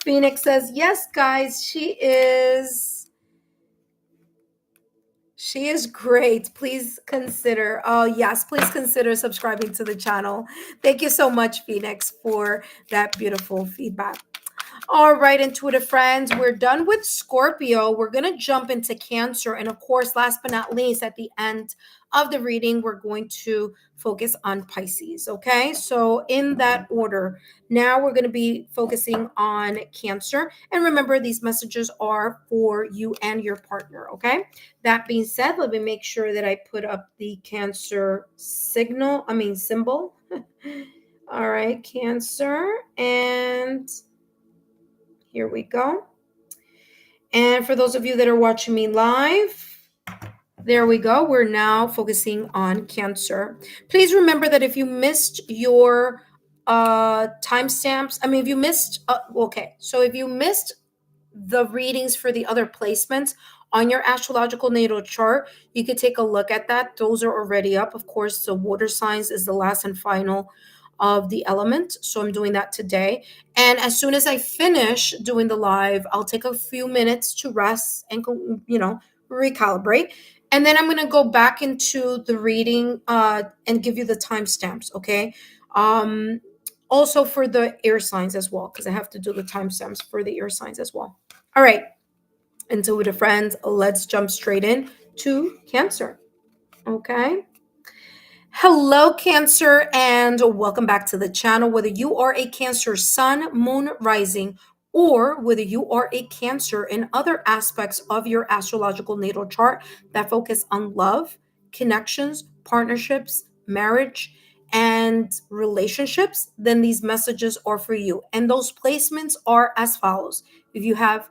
Phoenix says, yes, guys, she is great. Please consider. Oh, yes, please consider subscribing to the channel. Thank you so much, Phoenix, for that beautiful feedback. All right, intuitive friends, we're done with Scorpio. We're going to jump into Cancer. And of course, last but not least, at the end of the reading, we're going to focus on Pisces. Okay, so in that order, now we're going to be focusing on Cancer. And remember, these messages are for you and your partner. Okay, that being said, let me make sure that I put up the Cancer symbol. All right, Cancer. And here we go. And for those of you that are watching me live, there we go. We're now focusing on Cancer. Please remember that if you missed your timestamps, if you missed, if you missed the readings for the other placements on your astrological natal chart, you could take a look at that. Those are already up. Of course, the water signs is the last and final of the element. So I'm doing that today. And as soon as I finish doing the live, I'll take a few minutes to rest and, recalibrate. And then I'm going to go back into the reading and give you the timestamps, okay? Also for the air signs as well, because I have to do the timestamps for the air signs as well. All right. Intuitive friends, let's jump straight in to Cancer, okay? Hello, Cancer, and welcome back to the channel. Whether you are a Cancer sun, moon, rising, or whether you are a Cancer in other aspects of your astrological natal chart that focus on love, connections, partnerships, marriage, and relationships, then these messages are for you. And those placements are as follows. If you have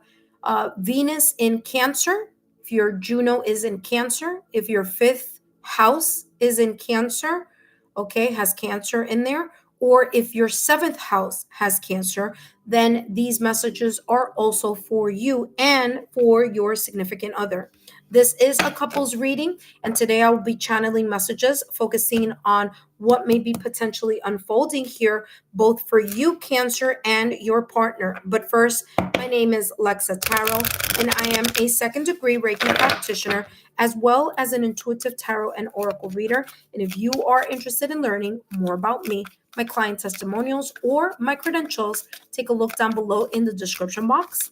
Venus in Cancer, if your Juno is in Cancer, if your fifth house is in Cancer, okay, has Cancer in there, or if your seventh house has Cancer, then these messages are also for you and for your significant other. This is a couples reading, and today I will be channeling messages focusing on what may be potentially unfolding here, both for you, Cancer, and your partner. But first, my name is Lexa Tarot, and I am a second-degree Reiki practitioner, as well as an intuitive tarot and oracle reader. And if you are interested in learning more about me, my client testimonials, or my credentials, take a look down below in the description box,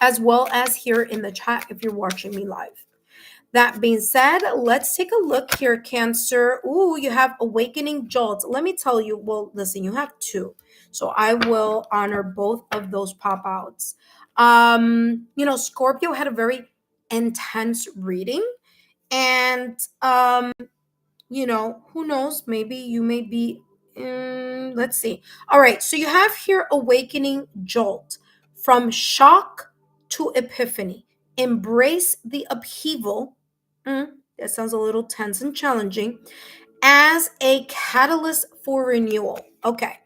as well as here in the chat if you're watching me live. That being said, let's take a look here, Cancer. Ooh, you have Awakening Jolt. Let me tell you, well, listen, you have two. So I will honor both of those pop outs. Scorpio had a very intense reading. And, who knows? Maybe you may be, let's see. All right. So you have here Awakening Jolt. From shock to epiphany. Embrace the upheaval. That sounds a little tense and challenging. As a catalyst for renewal. Okay.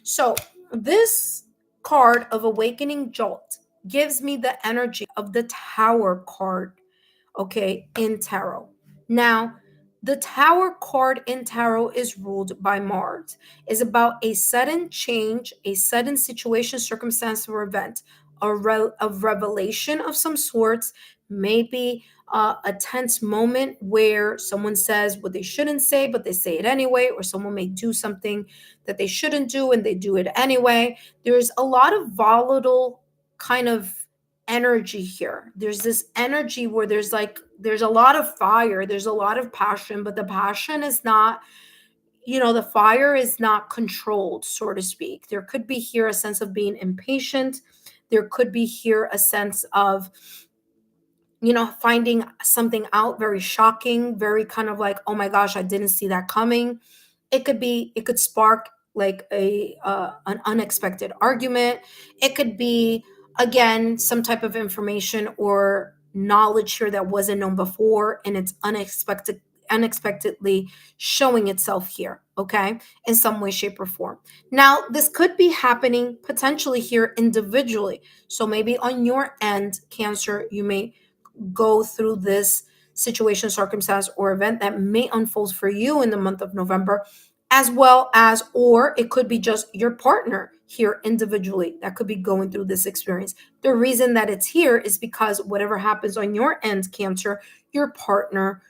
So this card of Awakening Jolt gives me the energy of the Tower card, okay, in tarot. Now, The Tower card in tarot is ruled by Mars. Is about a sudden change, a sudden situation, circumstance, or event, a revelation of some sorts, maybe a tense moment where someone says what they shouldn't say, but they say it anyway, or someone may do something that they shouldn't do and they do it anyway. There's a lot of volatile kind of energy here. There's this energy where there's a lot of fire, there's a lot of passion, but the passion is not, the fire is not controlled, so to speak. There could be here a sense of being impatient. There could be here a sense of, finding something out very shocking, very kind of like, oh my gosh, I didn't see that coming. It could spark like a an unexpected argument. It could be, again, some type of information or knowledge here that wasn't known before, and it's unexpectedly showing itself here, okay, in some way, shape, or form. Now, this could be happening potentially here individually. So maybe on your end, Cancer, you may go through this situation, circumstance, or event that may unfold for you in the month of November, as well as, or it could be just your partner here individually that could be going through this experience. The reason that it's here is because whatever happens on your end, Cancer, your partner,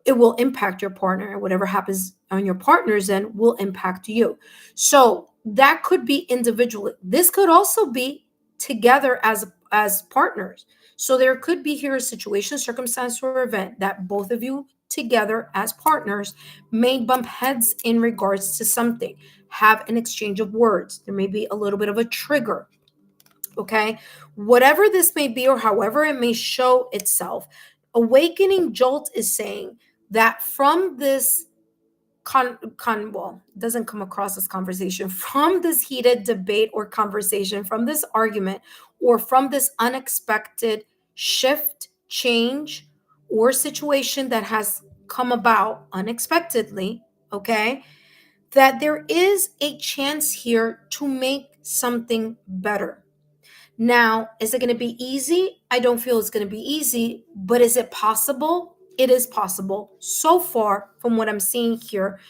it will impact your partner, and whatever happens on your partner's end will impact you. So that could be individually. This could also be together as partners. So there could be here a situation, circumstance, or event that both of you together as partners may bump heads in regards to something, have an exchange of words. There may be a little bit of a trigger. Okay, whatever this may be or however it may show itself, Awakening Jolt is saying that from this well, it doesn't come across as conversation, from this heated debate or conversation, from this argument, or from this unexpected shift, change, or situation that has come about unexpectedly, okay, that there is a chance here to make something better. Now, is it going to be easy? I don't feel it's going to be easy, but is it possible? It is possible so far from what I'm seeing here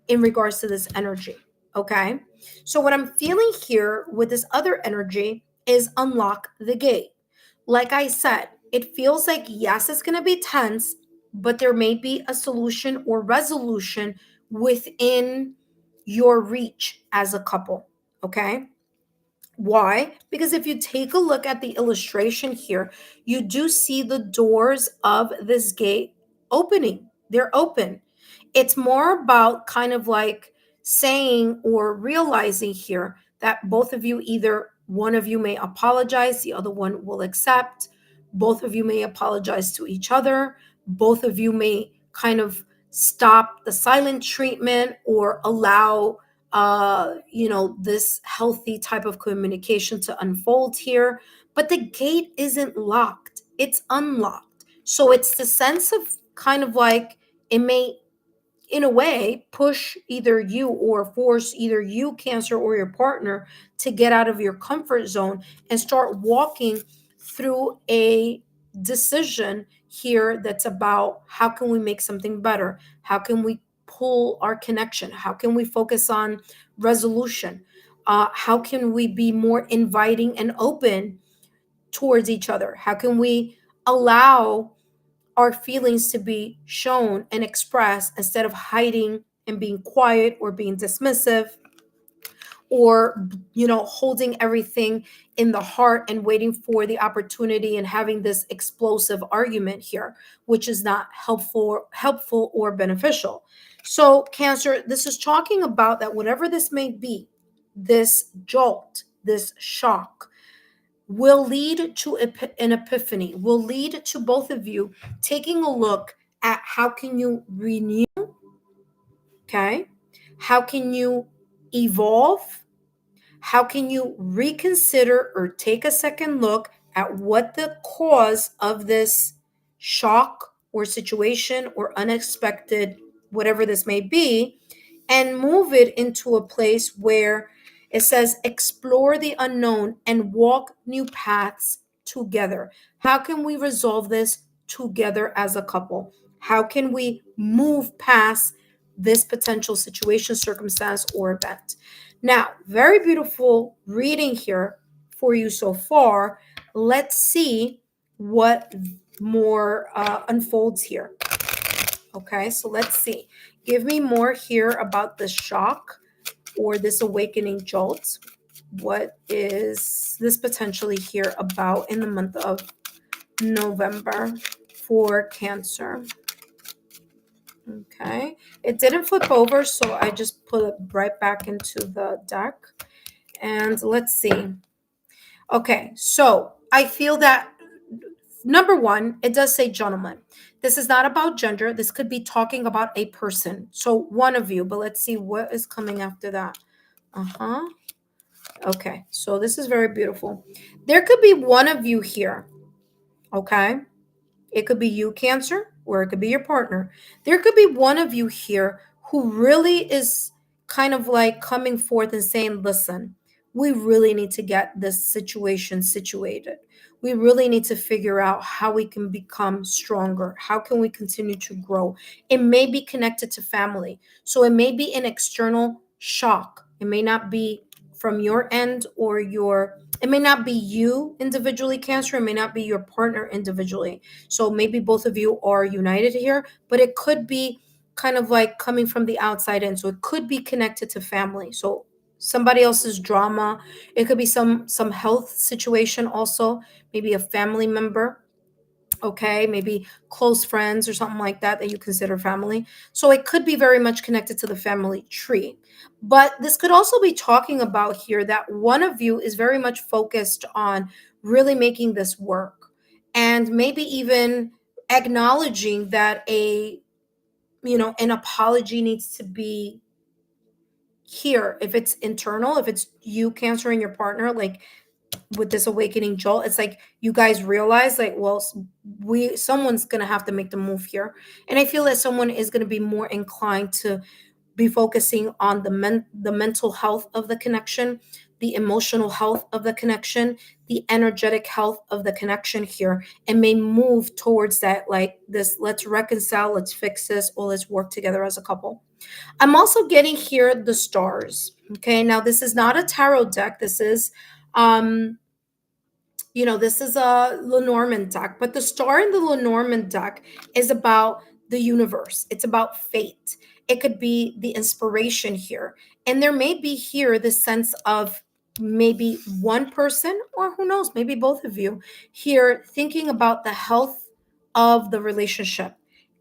in regards to this energy. Okay. So, what I'm feeling here with this other energy is unlock the gate. Like I said, it feels like, yes, it's going to be tense, but there may be a solution or resolution within your reach as a couple. Okay. Why? Because if you take a look at the illustration here, you do see the doors of this gate opening. They're open. It's more about kind of like saying or realizing here that both of you, either one of you may apologize, the other one will accept. Both of you may apologize to each other. Both of you may kind of stop the silent treatment or allow this healthy type of communication to unfold here. But the gate isn't locked, it's unlocked. So it's the sense of kind of like, it may, in a way, push either you or force either you, Cancer, or your partner to get out of your comfort zone and start walking through a decision here that's about, how can we make something better? How can we pull our connection? How can we focus on resolution? How can we be more inviting and open towards each other? How can we allow our feelings to be shown and expressed instead of hiding and being quiet or being dismissive, or holding everything in the heart and waiting for the opportunity and having this explosive argument here, which is not helpful or beneficial. So, Cancer, this is talking about that whatever this may be, this jolt, this shock, will lead to an epiphany, will lead to both of you taking a look at how can you renew, okay? How can you evolve? How can you reconsider or take a second look at what the cause of this shock or situation or unexpected, whatever this may be, and move it into a place where it says explore the unknown and walk new paths together? How can we resolve this together as a couple? How can we move past this potential situation, circumstance, or event? Now, very beautiful reading here for you so far. Let's see what more unfolds here. Okay, so let's see. Give me more here about the shock or this awakening jolt. What is this potentially here about in the month of November for Cancer? Okay, it didn't flip over, so I just put it right back into the deck. And let's see. Okay, so I feel that number one, it does say gentleman. This is not about gender. This could be talking about a person. So one of you, but let's see what is coming after that. Uh-huh. Okay, so this is very beautiful. There could be one of you here. Okay. It could be you, Cancer, or it could be your partner. There could be one of you here who really is kind of like coming forth and saying, listen, we really need to get this situation situated. We really need to figure out how we can become stronger. How can we continue to grow? It may be connected to family. So it may be an external shock. It may not be from your end or it may not be you individually, Cancer. It may not be your partner individually. So maybe both of you are united here, but it could be kind of like coming from the outside in. So it could be connected to family. So somebody else's drama. It could be some health situation also, maybe a family member. Okay, maybe close friends or something like that that you consider family. So it could be very much connected to the family tree. But this could also be talking about here that one of you is very much focused on really making this work, and maybe even acknowledging that an apology needs to be here. If it's internal, if it's you, Cancer, and your partner, like with this awakening jolt, it's like you guys realize like, well, someone's gonna have to make the move here. And I feel that someone is gonna be more inclined to be focusing on the mental health of the connection, the emotional health of the connection, the energetic health of the connection here, and may move towards that, like this, let's reconcile, let's fix this, or let's work together as a couple. I'm also getting here the stars. Okay, now this is not a tarot deck. This is um this is a Lenormand deck, but the star in the Lenormand deck is about the universe. It's about fate. It could be the inspiration here. And there may be here the sense of maybe one person, or who knows, maybe both of you here thinking about the health of the relationship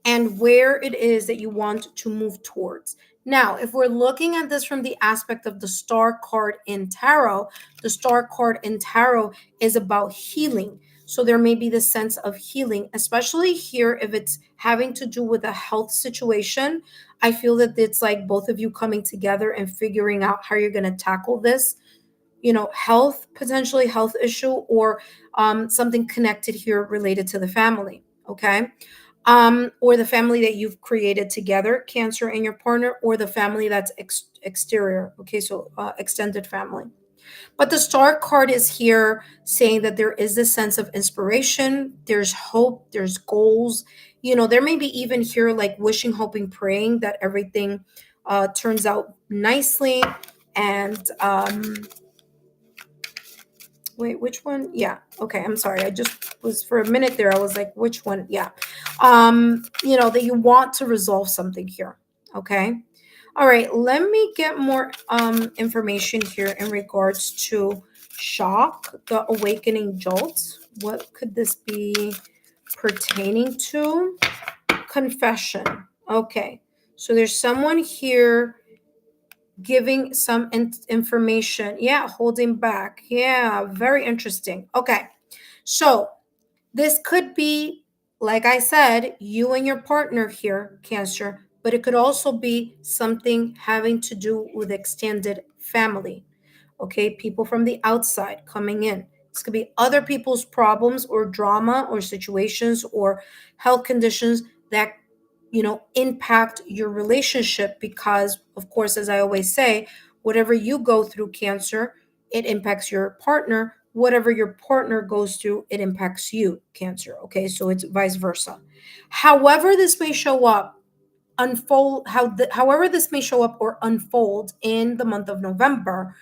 and where it is that you want to move towards. Now, if we're looking at this from the aspect of the star card in tarot, the star card in tarot is about healing. So there may be this sense of healing, especially here if it's having to do with a health situation. I feel that it's like both of you coming together and figuring out how you're going to tackle this, health, potentially health issue, or something connected here related to the family. Okay. Or the family that you've created together, Cancer and your partner, or the family that's exterior. Okay. So extended family. But the star card is here saying that there is this sense of inspiration, there's hope, there's goals. There may be even here like wishing, hoping, praying that everything turns out nicely. And wait, which one? Yeah. Okay. I'm sorry. I just was for a minute there. I was like, which one? Yeah. That you want to resolve something here. Okay. All right, let me get more information here in regards to shock, the awakening jolt. What could this be pertaining to? Confession. Okay, so there's someone here giving some information. Yeah, holding back. Yeah, very interesting. Okay, so this could be, like I said, you and your partner here, Cancer, but it could also be something having to do with extended family. Okay, people from the outside coming in. This could be other people's problems or drama or situations or health conditions that impact your relationship, because of course, as I always say, whatever you go through, Cancer, it impacts your partner. whatever your partner goes through, it impacts you, Cancer. Okay, so it's vice versa. However, this may show up, however this may show up or unfold in the month of November,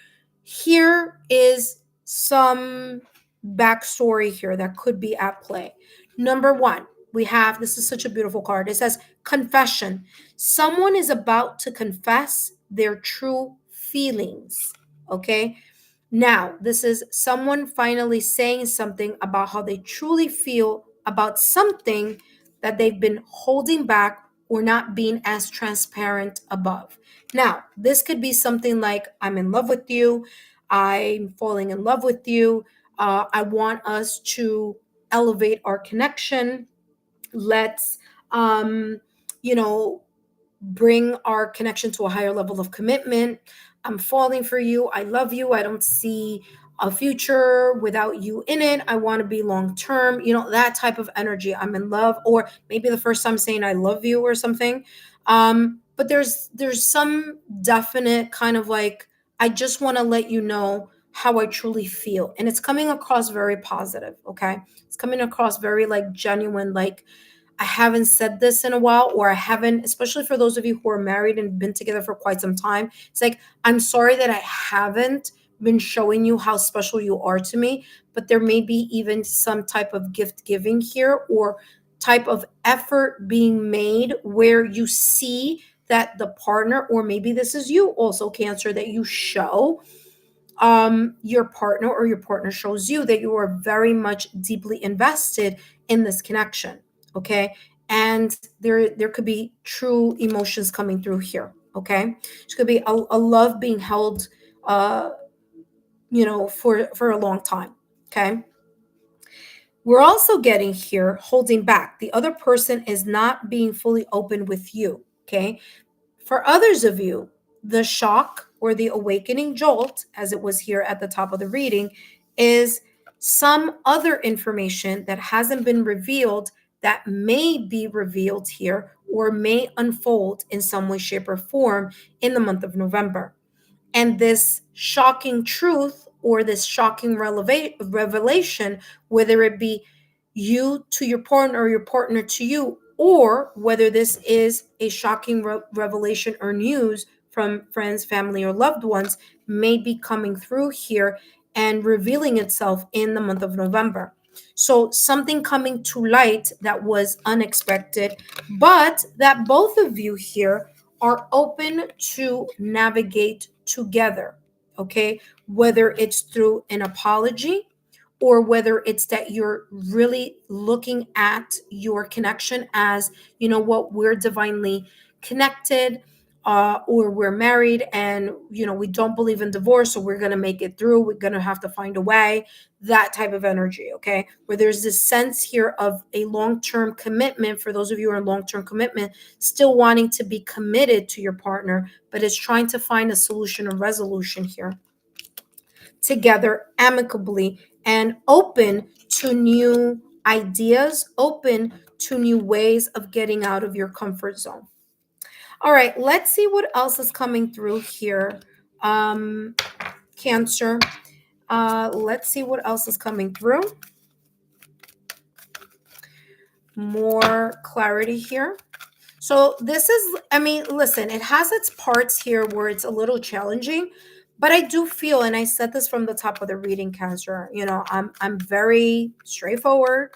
here is some backstory here that could be at play. Number one, we have, this is such a beautiful card. It says confession. Someone is about to confess their true feelings. Okay. Now, this is someone finally saying something about how they truly feel about something that they've been holding back or not being as transparent above. Now, this could be something like, I'm in love with you, I'm falling in love with you, I want us to elevate our connection. Let's, um, you know, bring our connection to a higher level of commitment. I'm falling for you. I love you. I don't see a future without you in it. I want to be long term. That type of energy. I'm in love, or maybe the first time saying I love you or something. But there's some definite kind of like, I just want to let you know how I truly feel. And it's coming across very positive. Okay. It's coming across very like genuine, like, I haven't said this in a while, or I haven't, especially for those of you who are married and been together for quite some time. It's like, I'm sorry that I haven't been showing you how special you are to me, but there may be even some type of gift giving here, or type of effort being made where you see that the partner, or maybe this is you also, Cancer, that you show your partner, or your partner shows you that you are very much deeply invested in this connection. Okay. And there could be true emotions coming through here. Okay. It could be a love being held, for a long time. Okay. We're also getting here holding back. The other person is not being fully open with you. Okay. For others of you, the shock or the awakening jolt, as it was here at the top of the reading, is some other information that hasn't been revealed that may be revealed here, or may unfold in some way, shape, or form in the month of November. And this shocking truth, or this shocking revelation, whether it be you to your partner or your partner to you, or whether this is a shocking revelation or news from friends, family, or loved ones, may be coming through here and revealing itself in the month of November. So something coming to light that was unexpected, but that both of you here are open to navigate together. Okay. Whether it's through an apology, or whether it's that you're really looking at your connection as, you know what, we're divinely connected, or we're married, and we don't believe in divorce, so we're going to make it through, we're going to have to find a way. That type of energy. Okay, where there's this sense here of a long-term commitment. For those of you who are in long-term commitment, still wanting to be committed to your partner, but is trying to find a solution or resolution here together amicably, and open to new ideas, open to new ways of getting out of your comfort zone. All right, let's see what else is coming through here. Cancer. Let's see what else is coming through. More clarity here. So this is, listen, it has its parts here where it's a little challenging, but I do feel, and I said this from the top of the reading, Cancer, I'm very straightforward.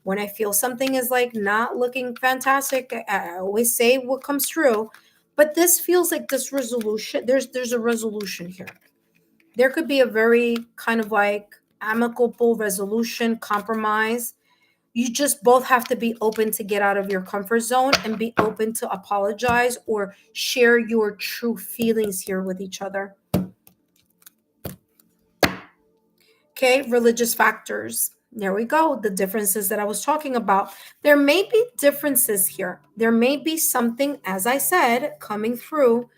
When I feel something is like not looking fantastic, I always say what comes through. But this feels like this resolution, there's a resolution here. There could be a very kind of like amicable resolution, compromise. You just both have to be open to get out of your comfort zone and be open to apologize or share your true feelings here with each other. Okay, religious factors. There we go. The differences that I was talking about. There may be differences here. There may be something, as I said, coming through,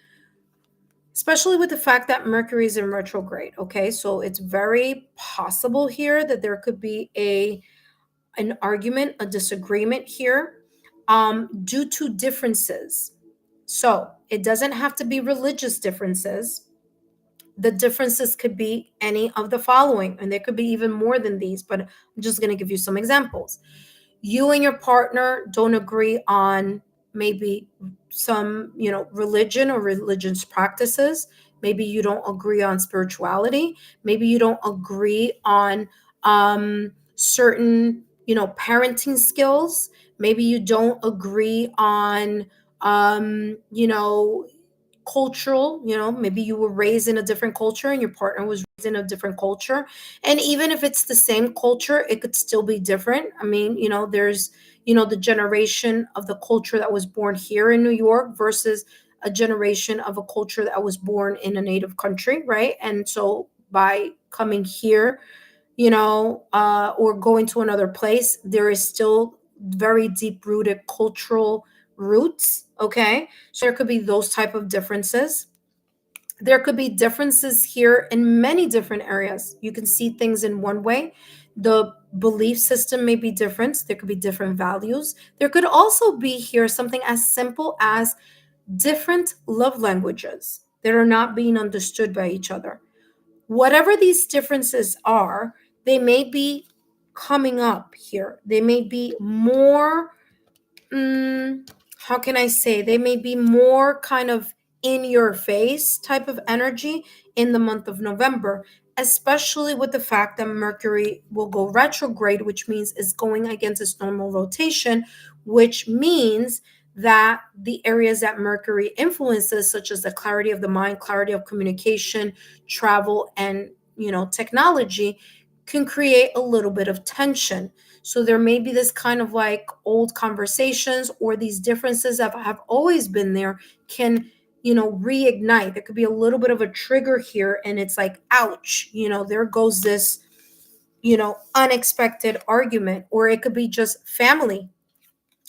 especially with the fact that Mercury is in retrograde. Okay, so it's very possible here that there could be an argument, a disagreement here, due to differences. So it doesn't have to be religious differences. The differences could be any of the following, and there could be even more than these, but I'm just going to give you some examples. You and your partner don't agree on maybe some, religion or religious practices. Maybe you don't agree on spirituality. Maybe you don't agree on certain, parenting skills. Maybe you don't agree on, cultural, maybe you were raised in a different culture and your partner was raised in a different culture. And even if it's the same culture, it could still be different. I mean, there's, the generation of the culture that was born here in New York versus a generation of a culture that was born in a native country, right? And so by coming here, or going to another place, there is still very deep rooted cultural roots. Okay. So there could be those type of differences. There could be differences here in many different areas. You can see things in one way. The belief system may be different. There could be different values. There could also be here something as simple as different love languages that are not being understood by each other. Whatever these differences are, they may be coming up here. They may be more, how can I say, they may be more kind of in your face type of energy in the month of November, especially with the fact that Mercury will go retrograde, which means it's going against its normal rotation, which means that the areas that Mercury influences, such as the clarity of the mind, clarity of communication, travel, and technology, can create a little bit of tension. So there may be this kind of like old conversations, or these differences that have always been there can, reignite. There could be a little bit of a trigger here, and it's like, ouch, there goes this, unexpected argument. Or it could be just family.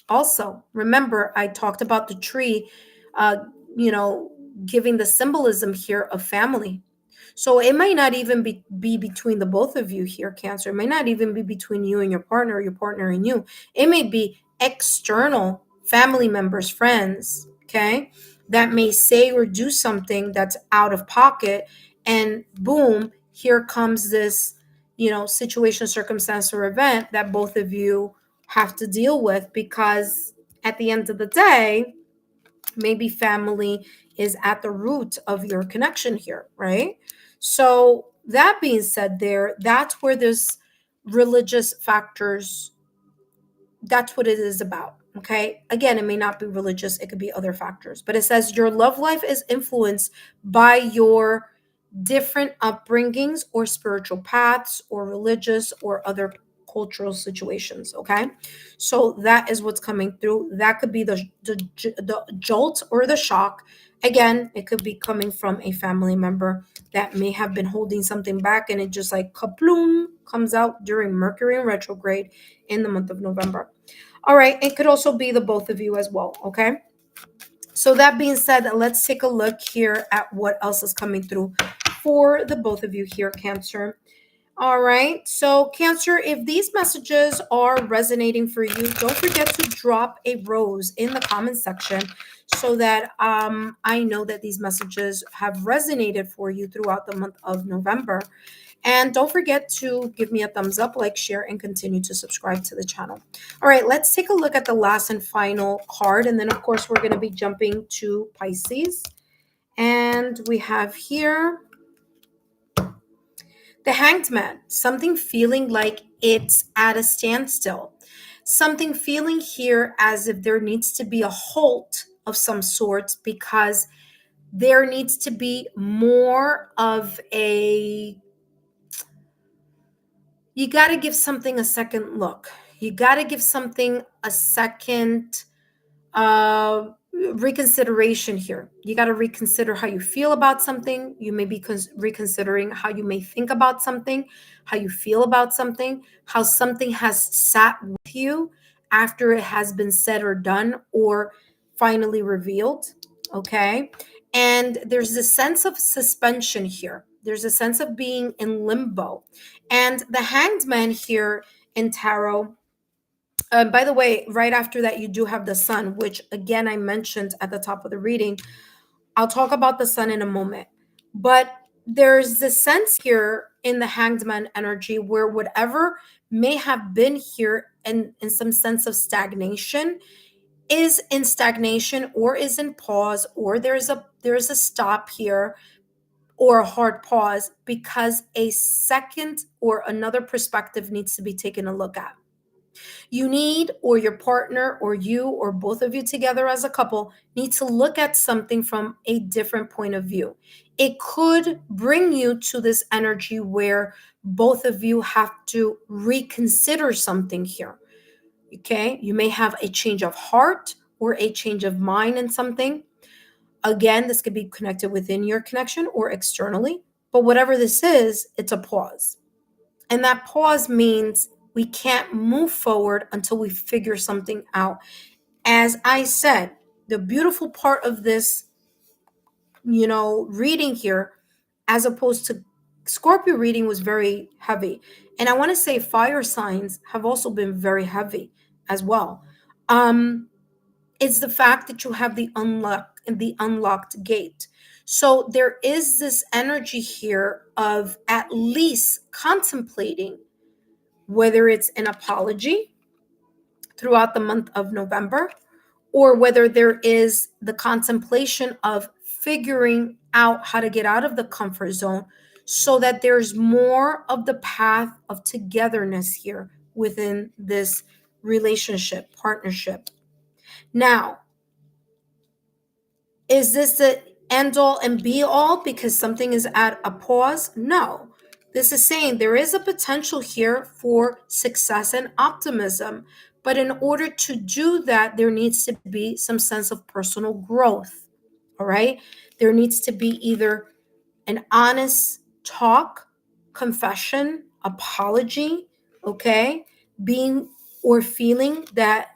Also, remember, I talked about the tree, uh, you know, giving the symbolism here of family. So it might not even be between the both of you here, Cancer. It might not even be between you and your partner and you. It may be external family members, friends, okay, that may say or do something that's out of pocket. And boom, here comes this, situation, circumstance, or event that both of you have to deal with, because at the end of the day, maybe family is at the root of your connection here, right? So that being said, that's where there's religious factors, that's what it is about. Okay. Again, it may not be religious, it could be other factors, but it says your love life is influenced by your different upbringings or spiritual paths or religious or other cultural situations. Okay. So that is what's coming through. That could be the jolt or the shock. Again, it could be coming from a family member that may have been holding something back, and it just like kaploom comes out during Mercury in retrograde in the month of November. All right, it could also be the both of you as well, okay? So that being said, let's take a look here at what else is coming through for the both of you here, Cancer. All right, so Cancer, if these messages are resonating for you, don't forget to drop a rose in the comment section so that I know that these messages have resonated for you throughout the month of November. And don't forget to give me a thumbs up, like, share, and continue to subscribe to the channel. All right, let's take a look at the last and final card. And then, of course, we're going to be jumping to Pisces. And we have here the Hanged Man, something feeling like it's at a standstill. Something feeling here as if there needs to be a halt of some sort, because there needs to be more of a, you got to give something a second look. You got to give something a second reconsideration here. You got to reconsider how you feel about something. You may be reconsidering how you may think about something, how you feel about something, how something has sat with you after it has been said or done or finally revealed. Okay. And there's a sense of suspension here. There's a sense of being in limbo. And the Hanged Man here in tarot, by the way, right after that, you do have the Sun, which again, I mentioned at the top of the reading. I'll talk about the Sun in a moment. But there's the sense here in the Hanged Man energy where whatever may have been here and in some sense of stagnation is in stagnation or is in pause, or there's a stop here or a hard pause because a second or another perspective needs to be taken a look at. You need, or your partner, or you, or both of you together as a couple, need to look at something from a different point of view. It could bring you to this energy where both of you have to reconsider something here. Okay, you may have a change of heart or a change of mind in something. Again, this could be connected within your connection or externally, but whatever this is, it's a pause. And that pause means we can't move forward until we figure something out. As I said, the beautiful part of this, reading here, as opposed to Scorpio reading, was very heavy. And I want to say fire signs have also been very heavy as well. It's the fact that you have the unlocked gate. So there is this energy here of at least contemplating whether it's an apology throughout the month of November, or whether there is the contemplation of figuring out how to get out of the comfort zone so that there's more of the path of togetherness here within this relationship, partnership. Now, is this the end all and be all because something is at a pause? No. This is saying there is a potential here for success and optimism. But in order to do that, there needs to be some sense of personal growth. All right. There needs to be either an honest talk, confession, apology, okay, being or feeling that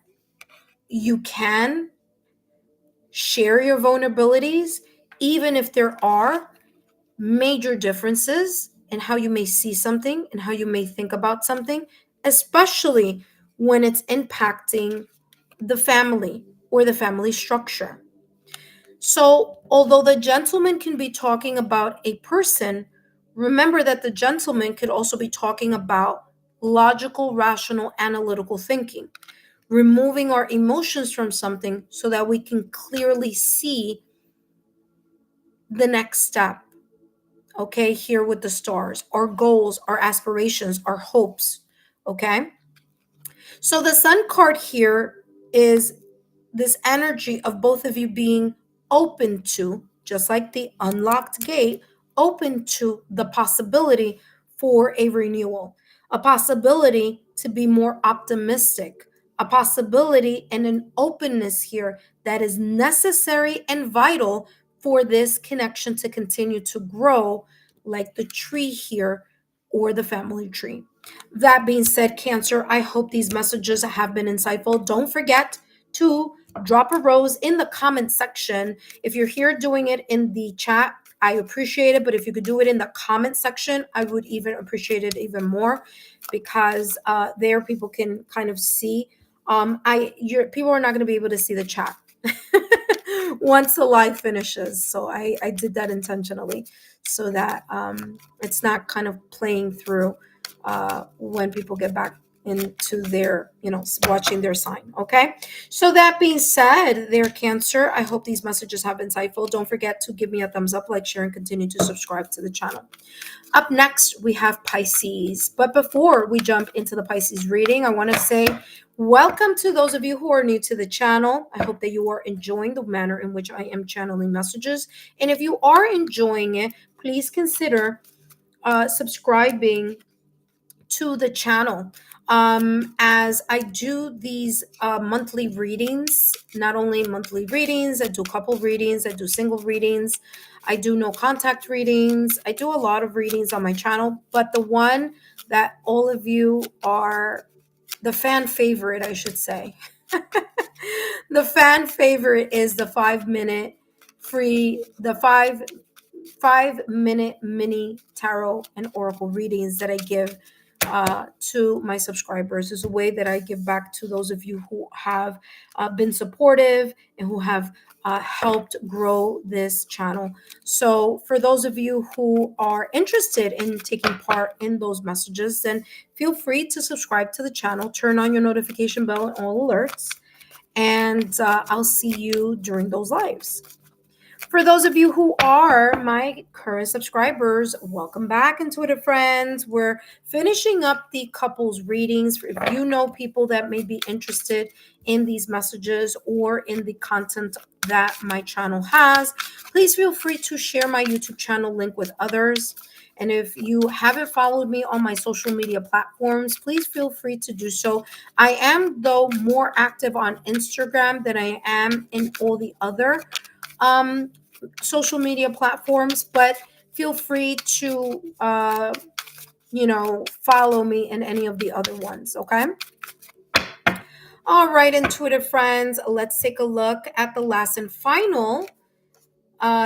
you can share your vulnerabilities, even if there are major differences in how you may see something and how you may think about something, especially when it's impacting the family or the family structure. So, although the gentleman can be talking about a person, remember that the gentleman could also be talking about logical, rational, analytical thinking, removing our emotions from something so that we can clearly see the next step. Okay, here with the stars, our goals, our aspirations, our hopes. Okay, so the sun card here is this energy of both of you being open to, just like the unlocked gate, open to the possibility for a renewal, a possibility to be more optimistic, a possibility and an openness here that is necessary and vital for this connection to continue to grow, like the tree here or the family tree. That being said, Cancer, I hope these messages have been insightful. Don't forget to drop a rose in the comment section. If you're here doing it in the chat, I appreciate it. But if you could do it in the comment section, I would even appreciate it even more, because there people can kind of see. People are not going to be able to see the chat once the live finishes. So I did that intentionally so that it's not kind of playing through when people get back into their, watching their sign. Okay. So that being said, their Cancer, I hope these messages have been insightful. Don't forget to give me a thumbs up, like, share, and continue to subscribe to the channel. Up next, we have Pisces. But before we jump into the Pisces reading, I want to say welcome to those of you who are new to the channel. I hope that you are enjoying the manner in which I am channeling messages. And if you are enjoying it, please consider subscribing to the channel, as I do these monthly readings. Not only monthly readings, I do couple readings, I do single readings, I do no contact readings, I do a lot of readings on my channel. But the one that all of you are the fan favorite, I should say, the fan favorite is the 5-minute free, the 5-minute mini tarot and oracle readings that I give to my subscribers. Is a way that I give back to those of you who have been supportive and who have helped grow this channel. So for those of you who are interested in taking part in those messages, then feel free to subscribe to the channel, turn on your notification bell and all alerts, and I'll see you during those lives. For those of you who are my current subscribers, welcome back, intuitive friends. We're finishing up the couples readings. If you know people that may be interested in these messages or in the content that my channel has, please feel free to share my YouTube channel link with others. And if you haven't followed me on my social media platforms, please feel free to do so. I am, though, more active on Instagram than I am in all the other social media platforms, but feel free to follow me in any of the other ones. Okay. All right, intuitive friends, let's take a look at the last and final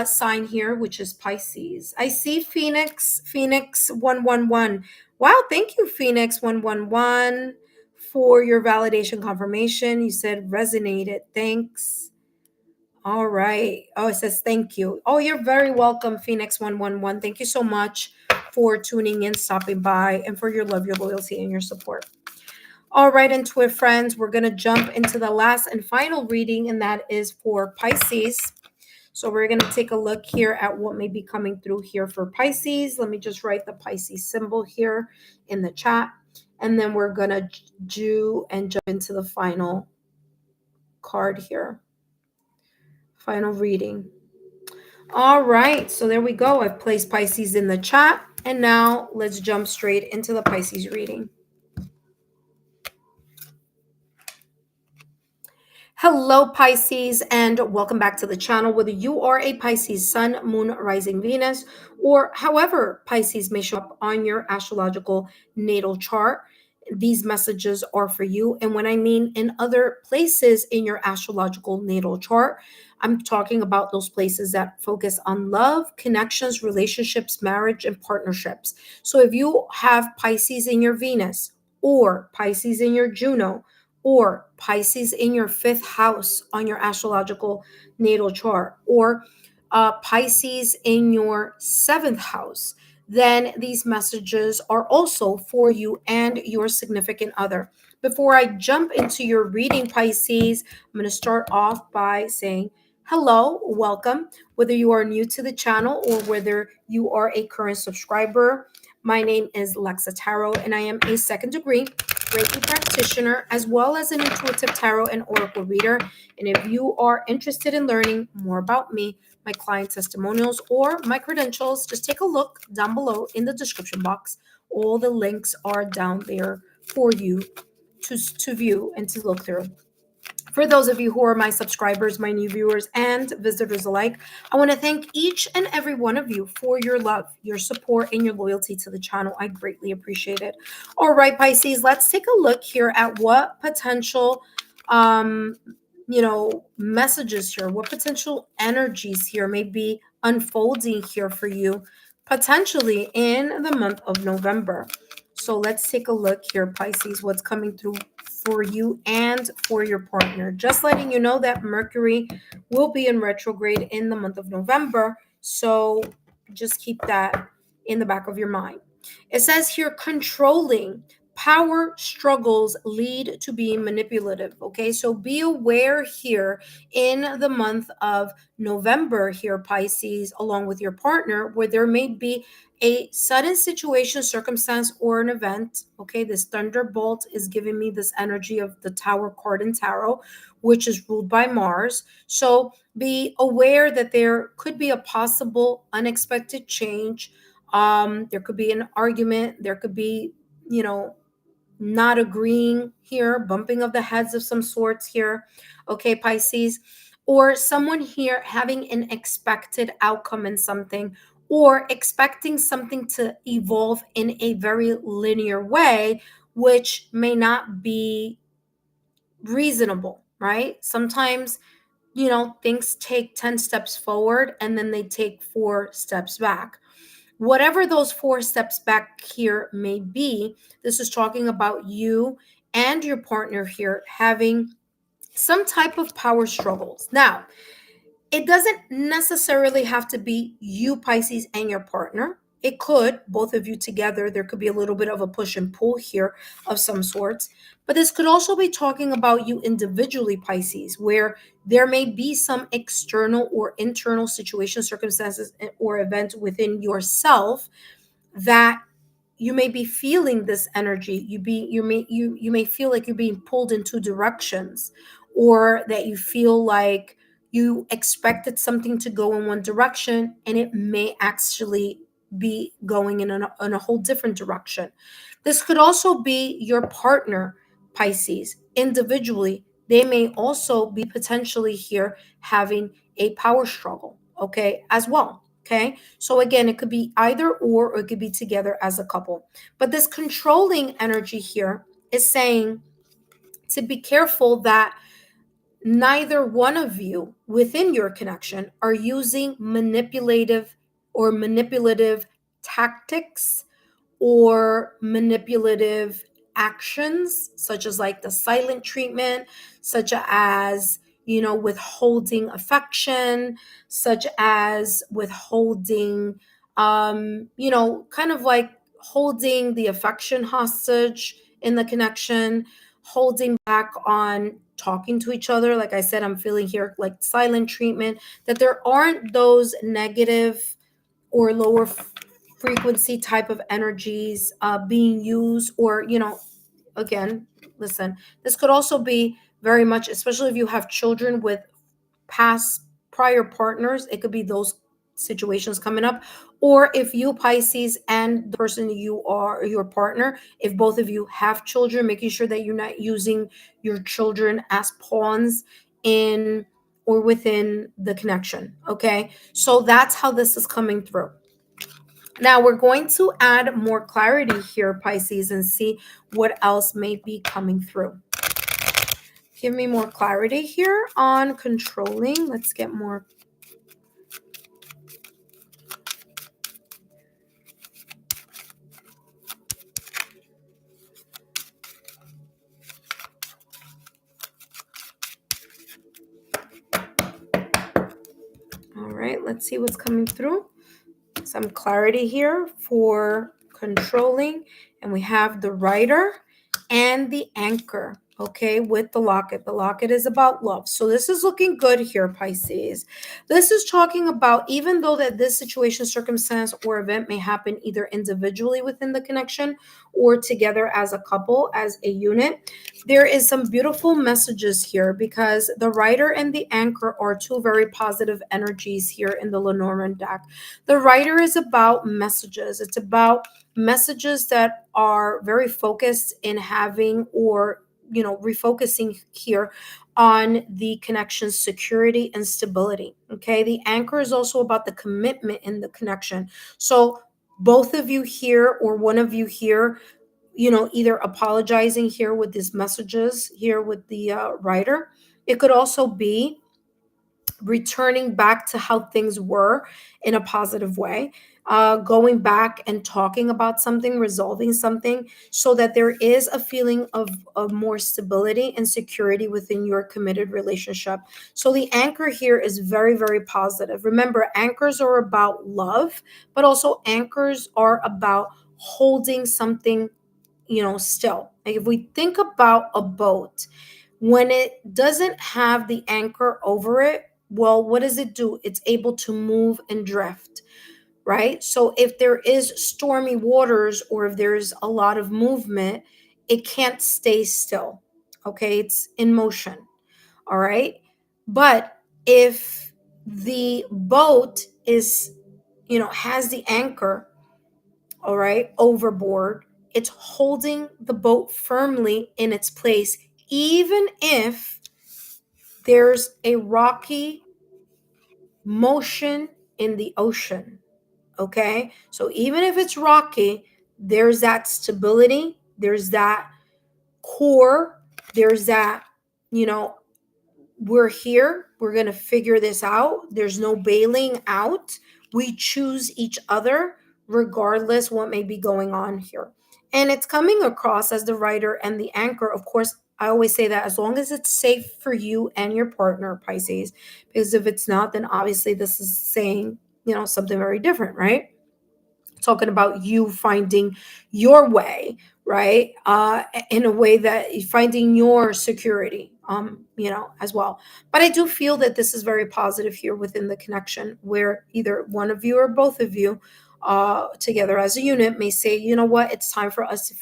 sign here, which is Pisces. I see Phoenix 111. Wow, thank you, Phoenix 111, for your validation confirmation. You said resonated. Thanks. All right. Oh, it says thank you. Oh, you're very welcome, Phoenix 111. Thank you so much for tuning in, stopping by, and for your love, your loyalty, and your support. All right, intuitive friends, we're going to jump into the last and final reading, and that is for Pisces. So we're going to take a look here at what may be coming through here for Pisces. Let me just write the Pisces symbol here in the chat, and then we're going to jump into the final card here. Final reading. All right, so there we go. I've placed Pisces in the chat, and now let's jump straight into the Pisces reading. Hello, Pisces, and welcome back to the channel. Whether you are a Pisces Sun, Moon, Rising, Venus, or however Pisces may show up on your astrological natal chart, these messages are for you. And when I mean in other places in your astrological natal chart, I'm talking about those places that focus on love, connections, relationships, marriage, and partnerships. So if you have Pisces in your Venus, or Pisces in your Juno, or Pisces in your fifth house on your astrological natal chart, or Pisces in your seventh house, then these messages are also for you and your significant other. Before I jump into your reading, Pisces, I'm going to start off by saying hello, welcome. Whether you are new to the channel or whether you are a current subscriber, my name is Lexa Tarot, and I am a second degree Reiki practitioner, as well as an intuitive tarot and oracle reader. And if you are interested in learning more about me, my client testimonials, or my credentials, just take a look down below in the description box. All the links are down there for you to view and to look through. For those of you who are my subscribers, my new viewers, and visitors alike, I want to thank each and every one of you for your love, your support, and your loyalty to the channel. I greatly appreciate it. All right, Pisces, let's take a look here at what potential messages here, what potential energies here may be unfolding here for you potentially in the month of November. So let's take a look here, Pisces, what's coming through for you and for your partner. Just letting you know that Mercury will be in retrograde in the month of November. So just keep that in the back of your mind. It says here, controlling. Power struggles lead to being manipulative. Okay, so be aware here in the month of November here, Pisces, along with your partner, where there may be a sudden situation, circumstance, or an event. Okay, this thunderbolt is giving me this energy of the Tower card in tarot, which is ruled by Mars. So be aware that there could be a possible unexpected change. There could be an argument. There could be, not agreeing here, bumping of the heads of some sorts here. Okay, Pisces, or someone here having an expected outcome in something, or expecting something to evolve in a very linear way, which may not be reasonable, right? Sometimes, things take 10 steps forward and then they take 4 steps back. Whatever those 4 steps back here may be, this is talking about you and your partner here having some type of power struggles. Now, It doesn't necessarily have to be you, Pisces, and your partner. It could, both of you together. There could be a little bit of a push and pull here of some sorts. But this could also be talking about you individually, Pisces, where there may be some external or internal situation, circumstances, or event within yourself that you may be feeling this energy. You may feel like you're being pulled in two directions, or that you feel like you expected something to go in one direction and it may actually be going in a whole different direction. This could also be your partner, Pisces, individually. They may also be potentially here having a power struggle, okay, as well. Okay. So again, it could be either or it could be together as a couple. But this controlling energy here is saying to be careful that neither one of you within your connection are using manipulative tactics or manipulative actions, such as like the silent treatment, such as, withholding affection, such as withholding, kind of like holding the affection hostage in the connection, holding back on talking to each other. Like I said, I'm feeling here like silent treatment, that there aren't those negative or lower frequency type of energies being used, or again, listen, this could also be very much, especially if you have children with past prior partners, it could be those situations coming up. Or if you, Pisces, and the person you are, your partner, if both of you have children, making sure that you're not using your children as pawns in or within the connection. Okay, so that's how this is coming through. Now we're going to add more clarity here, Pisces, and see what else may be coming through. Give me more clarity here on controlling. Let's get more. All right, let's see what's coming through. Some clarity here for controlling. And we have the Rider and the Anchor, okay, with the Locket. The Locket is about love. So this is looking good here, Pisces. This is talking about, even though that this situation, circumstance, or event may happen either individually within the connection or together as a couple, as a unit, there is some beautiful messages here, because the Rider and the Anchor are two very positive energies here in the Lenormand deck. The Rider is about messages. It's about messages that are very focused in having, or refocusing here on the connection's security and stability. Okay, the Anchor is also about the commitment in the connection. So both of you here, or one of you here, either apologizing here with these messages here with the Rider. It could also be returning back to how things were in a positive way, going back and talking about something, resolving something, so that there is a feeling of more stability and security within your committed relationship. So the Anchor here is very, very positive. Remember, anchors are about love, but also anchors are about holding something, still. Like if we think about a boat, when it doesn't have the anchor over it, well, what does it do? It's able to move and drift, right? So if there is stormy waters, or if there's a lot of movement, it can't stay still. Okay, it's in motion. All right. But if the boat is, has the anchor, all right, overboard, it's holding the boat firmly in its place, even if there's a rocky motion in the ocean. Okay, so even if it's rocky, there's that stability, there's that core, there's that, you know, we're here, we're going to figure this out. There's no bailing out. We choose each other regardless what may be going on here. And it's coming across as the Rider and the Anchor, of course, I always say that as long as it's safe for you and your partner, Pisces, because if it's not, then obviously this is saying, something very different, right? Talking about you finding your way, right? In a way that finding your security, as well. But I do feel that this is very positive here within the connection, where either one of you or both of you, together as a unit, may say, you know what, it's time for us to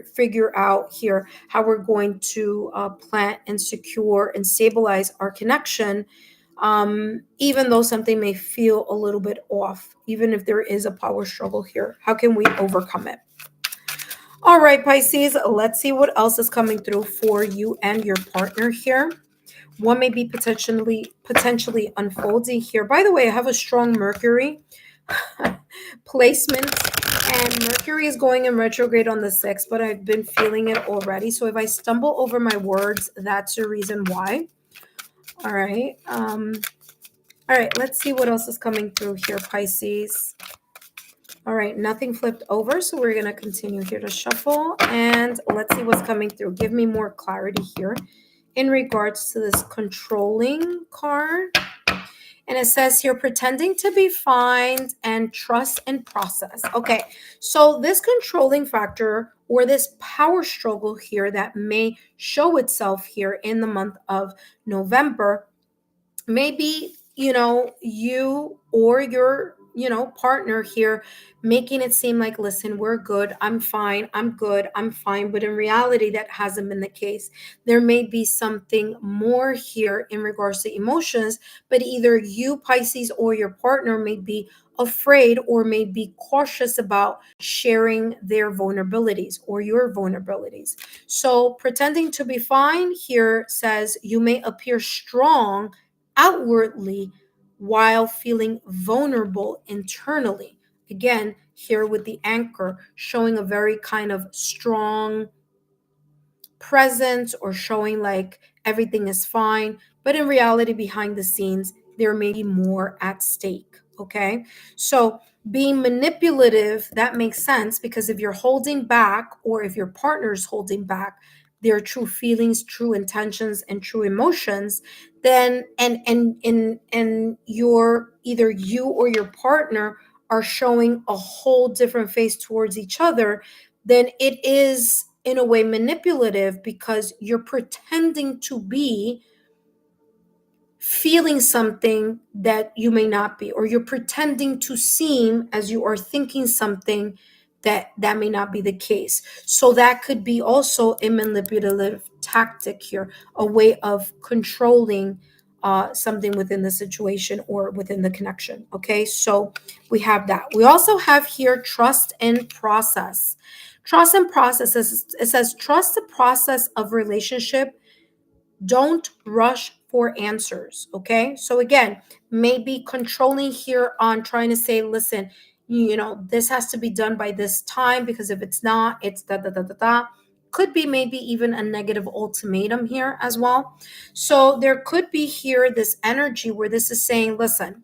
figure out here how we're going to plant and secure and stabilize our connection, even though something may feel a little bit off, even if there is a power struggle here. How can we overcome it? All right, Pisces, let's see what else is coming through for you and your partner here. What may be potentially unfolding here. By the way, I have a strong Mercury placement, and Mercury is going in retrograde on the 6th, but I've been feeling it already. So if I stumble over my words, that's the reason why. All right. All right, let's see what else is coming through here, Pisces. All right, nothing flipped over, so we're going to continue here to shuffle, and let's see what's coming through. Give me more clarity here in regards to this controlling card. And it says here, pretending to be fine and trust and process. Okay, so this controlling factor or this power struggle here that may show itself here in the month of November, maybe you or your partner here making it seem like, listen, we're good, I'm fine, I'm good, I'm fine, but in reality that hasn't been the case. There may be something more here in regards to emotions, but either you, Pisces, or your partner may be afraid or may be cautious about sharing their vulnerabilities or your vulnerabilities. So pretending to be fine here says you may appear strong outwardly while feeling vulnerable internally. Again, here with the anchor showing a very kind of strong presence or showing like everything is fine, but in reality, behind the scenes, there may be more at stake. Okay. So being manipulative, that makes sense, because if you're holding back or if your partner is holding back their true feelings, true intentions, and true emotions, then and you're either you or your partner are showing a whole different face towards each other, then it is in a way manipulative, because you're pretending to be feeling something that you may not be, or you're pretending to seem as you are thinking something that may not be the case. So that could be also a manipulative tactic here, a way of controlling something within the situation or within the connection. Okay, so we have that. We also have here trust and process. Trust and process, it says trust the process of relationship. Don't rush for answers. Okay. So again, maybe controlling here on trying to say, listen, this has to be done by this time, because if it's not, it's da da da da da. Could be maybe even a negative ultimatum here as well. So there could be here this energy where this is saying, listen,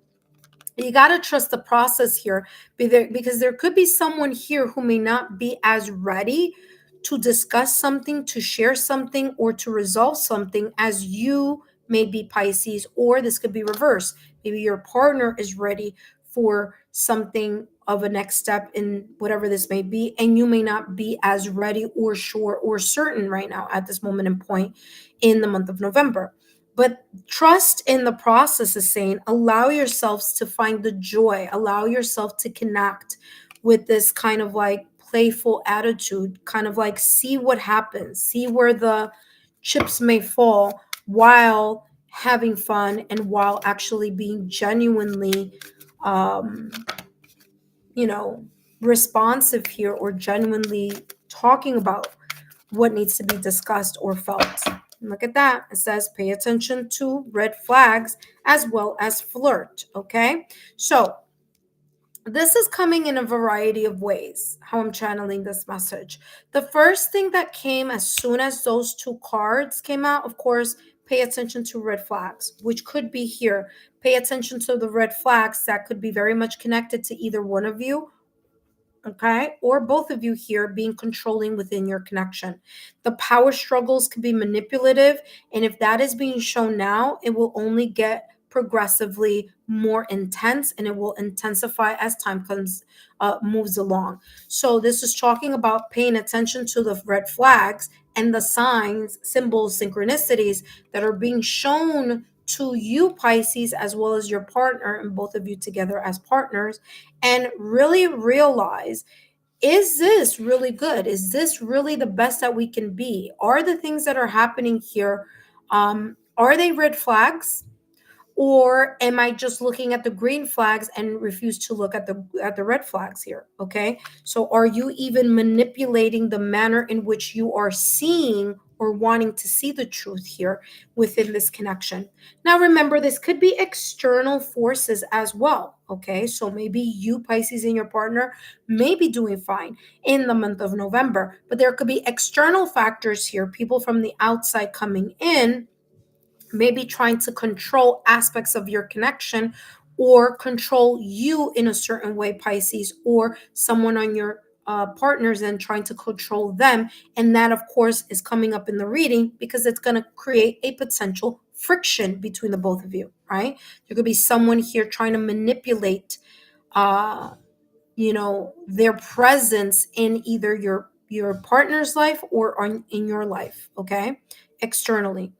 you got to trust the process here, because there could be someone here who may not be as ready to discuss something, to share something, or to resolve something as you may be, Pisces, or this could be reversed. Maybe your partner is ready for something of a next step in whatever this may be, and you may not be as ready or sure or certain right now at this moment in point in the month of November. But trust in the process is saying, allow yourselves to find the joy, allow yourself to connect with this kind of like playful attitude, kind of like see what happens, see where the chips may fall, while having fun and while actually being genuinely, um, responsive here, or genuinely talking about what needs to be discussed or felt. Look at that. It says pay attention to red flags as well as flirt. Okay. So this is coming in a variety of ways, how I'm channeling this message. The first thing that came as soon as those two cards came out, of course, pay attention to red flags, which could be here. Pay attention to the red flags that could be very much connected to either one of you, okay? Or both of you here being controlling within your connection. The power struggles can be manipulative, and if that is being shown now, it will only get progressively more intense, and it will intensify as time comes moves along. So this is talking about paying attention to the red flags and the signs, symbols, synchronicities that are being shown to you, Pisces, as well as your partner, and both of you together as partners, and really realize, is this really good? Is this really the best that we can be? Are the things that are happening here, are they red flags? Or am I just looking at the green flags and refuse to look at the red flags here? Okay, so are you even manipulating the manner in which you are seeing or wanting to see the truth here within this connection? Now remember, this could be external forces as well. Okay, so maybe you, Pisces, and your partner may be doing fine in the month of November, but there could be external factors here, people from the outside coming in, maybe trying to control aspects of your connection or control you in a certain way, Pisces, or someone on your partners and trying to control them. And that, of course, is coming up in the reading because it's going to create a potential friction between the both of you, right? There could be someone here trying to manipulate uh their presence in either your partner's life or in your life, okay, externally.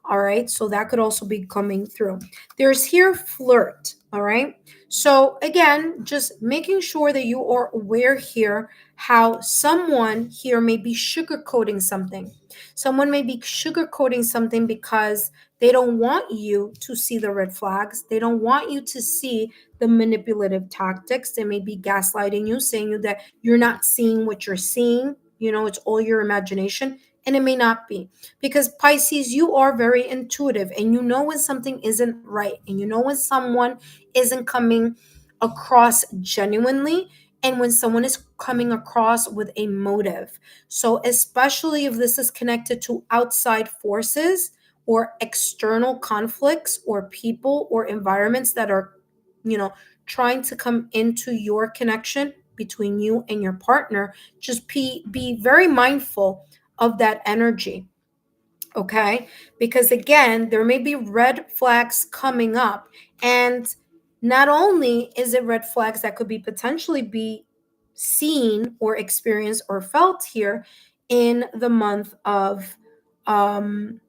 All right, so that could also be coming through. There's here flirt. All right, so again, just making sure that you are aware here how someone here may be sugarcoating something. Someone may be sugarcoating something because they don't want you to see the red flags. They don't want you to see the manipulative tactics. They may be gaslighting you, saying you that you're not seeing what you're seeing. It's all your imagination, and it may not be. Because Pisces, you are very intuitive, and you know when something isn't right, and you know when someone isn't coming across genuinely, and when someone is coming across with a motive. So especially if this is connected to outside forces or external conflicts or people or environments that are, trying to come into your connection between you and your partner, just be very mindful of that energy. Okay, because again, there may be red flags coming up, and not only is it red flags that could be potentially be seen or experienced or felt here in the month of um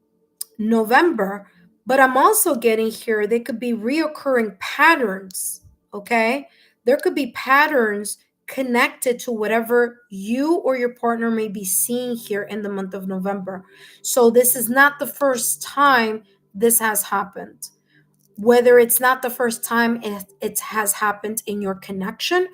November, but I'm also getting here, there could be reoccurring patterns, okay? There could be patterns connected to whatever you or your partner may be seeing here in the month of November. So this is not the first time this has happened. Whether it's not the first time it has happened in your connection,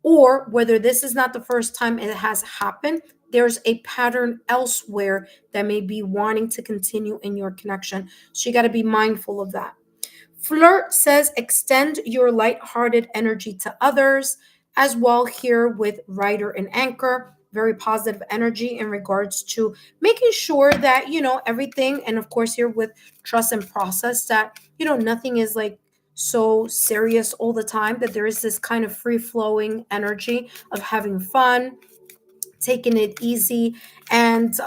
or whether this is not the first time it has happened, there's a pattern elsewhere that may be wanting to continue in your connection. So you got to be mindful of that. Flirt says extend your lighthearted energy to others as well here with Rider and Anchor. Very positive energy in regards to making sure that, everything, and of course, here with trust and process, that, nothing is like so serious all the time, that there is this kind of free flowing energy of having fun, taking it easy, and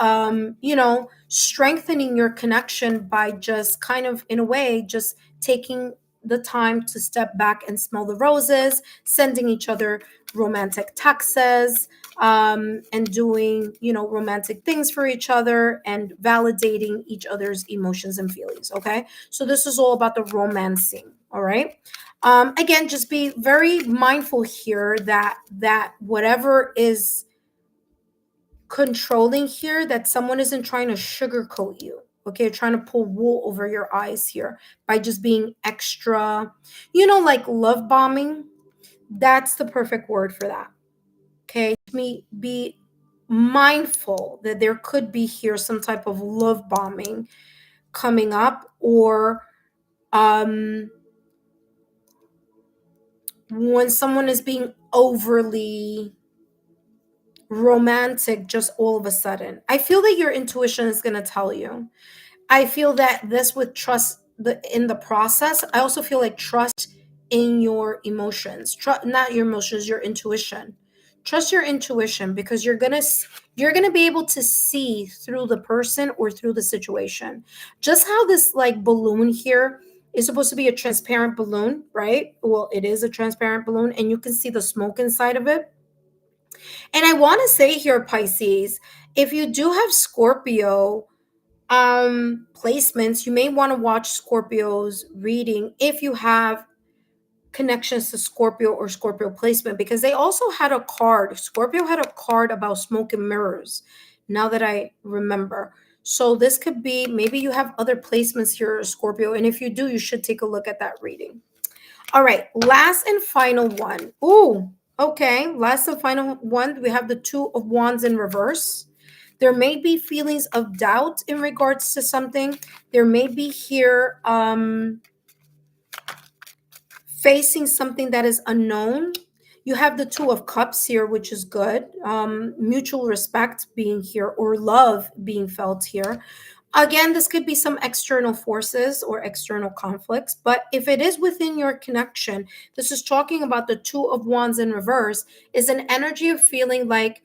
strengthening your connection by just kind of, in a way, just taking the time to step back and smell the roses, sending each other romantic texts, and doing, romantic things for each other and validating each other's emotions and feelings. Okay, so this is all about the romancing. All right, again, just be very mindful here that whatever is controlling here, that someone isn't trying to sugarcoat you, okay, trying to pull wool over your eyes here by just being extra, like love bombing. That's the perfect word for that. Okay, me be mindful that there could be here some type of love bombing coming up, or when someone is being overly romantic just all of a sudden. I feel that your intuition is going to tell you. I feel that this with trust in the process. I also feel like trust in your emotions, not your emotions, your intuition. Trust your intuition, because you're gonna be able to see through the person or through the situation. Just how this like balloon here is supposed to be a transparent balloon, right? Well, it is a transparent balloon, and you can see the smoke inside of it. And I want to say here, Pisces, if you do have Scorpio placements, you may want to watch Scorpio's reading if you have connections to Scorpio or Scorpio placement, because they also had a card. Scorpio had a card about smoke and mirrors, now that I remember. So this could be, maybe you have other placements here, Scorpio, and if you do, you should take a look at that reading. All right, last and final one. Ooh, okay, last and final one. We have the Two of Wands in reverse. There may be feelings of doubt in regards to something. There may be here facing something that is unknown. You have the Two of Cups here, which is good. Mutual respect being here, or love being felt here. Again, this could be some external forces or external conflicts, but if it is within your connection, this is talking about the Two of Wands in reverse, is an energy of feeling like,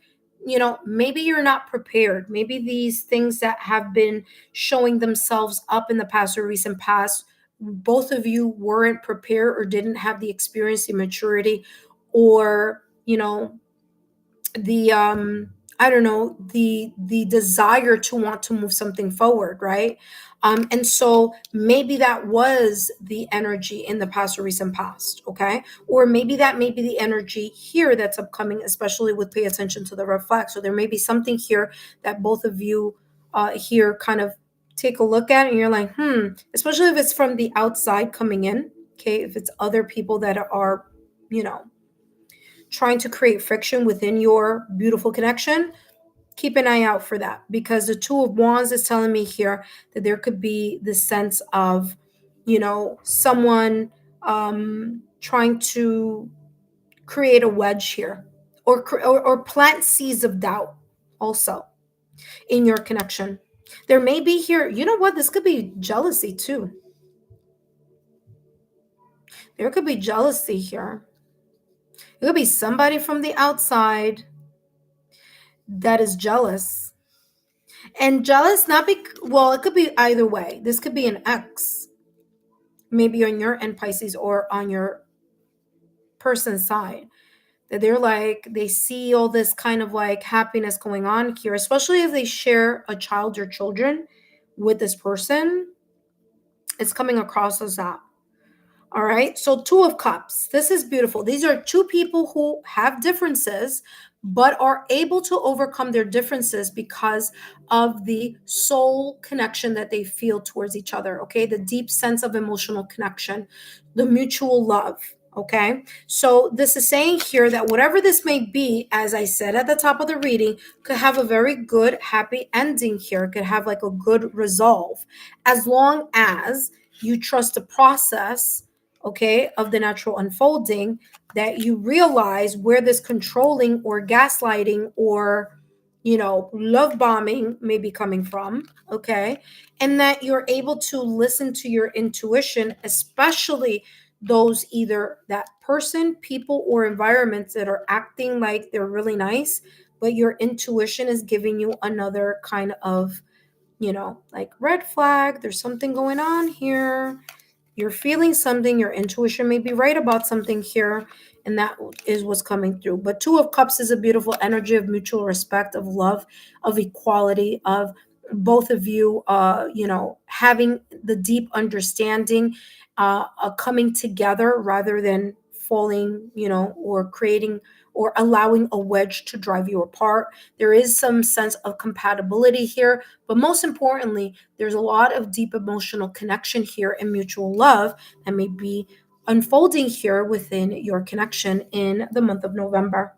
maybe you're not prepared. Maybe these things that have been showing themselves up in the past or recent past, both of you weren't prepared or didn't have the experience, the maturity, or, the I don't know, the desire to want to move something forward, right? And so maybe that was the energy in the past or recent past, okay? Or maybe that may be the energy here that's upcoming, especially with pay attention to the red flag. So there may be something here that both of you here kind of take a look at, and you're like, especially if it's from the outside coming in, okay? If it's other people that are, trying to create friction within your beautiful connection, keep an eye out for that, because the Two of Wands is telling me here that there could be this sense of, someone trying to create a wedge here, or plant seeds of doubt also in your connection. There may be here, you know what? This could be jealousy too. There could be jealousy here. It could be somebody from the outside that is jealous. And jealous, not well, it could be either way. This could be an ex, maybe on your end, Pisces, or on your person's side. That they're like, they see all this kind of like happiness going on here, especially if they share a child or children with this person. It's coming across as that. All right. So Two of Cups. This is beautiful. These are two people who have differences, but are able to overcome their differences because of the soul connection that they feel towards each other. Okay. The deep sense of emotional connection, the mutual love. Okay. So this is saying here that whatever this may be, as I said at the top of the reading, could have a very good, happy ending here. It could have like a good resolve, as long as you trust the process, okay, of the natural unfolding, that you realize where this controlling or gaslighting or, love bombing may be coming from, okay, and that you're able to listen to your intuition, especially those either that person, people, or environments that are acting like they're really nice, but your intuition is giving you another kind of, like red flag. There's something going on here. You're feeling something, your intuition may be right about something here, and that is what's coming through. But Two of Cups is a beautiful energy of mutual respect, of love, of equality, of both of you, having the deep understanding, coming together rather than falling, or creating or allowing a wedge to drive you apart. There is some sense of compatibility here, but most importantly, there's a lot of deep emotional connection here and mutual love that may be unfolding here within your connection in the month of November.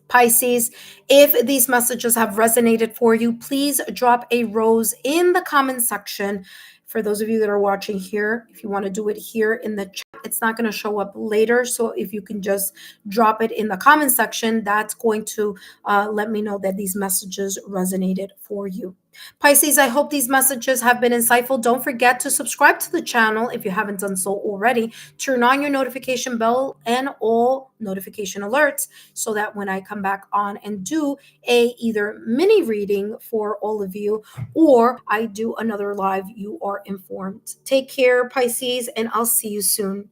Pisces, if these messages have resonated for you, please drop a rose in the comment section. For those of you that are watching here, if you want to do it here in the chat, it's not going to show up later. So if you can just drop it in the comment section, that's going to let me know that these messages resonated for you. Pisces, I hope these messages have been insightful. Don't forget to subscribe to the channel if you haven't done so already. Turn on your notification bell and all notification alerts so that when I come back on and do a either mini reading for all of you or I do another live, you are informed. Take care, Pisces, and I'll see you soon.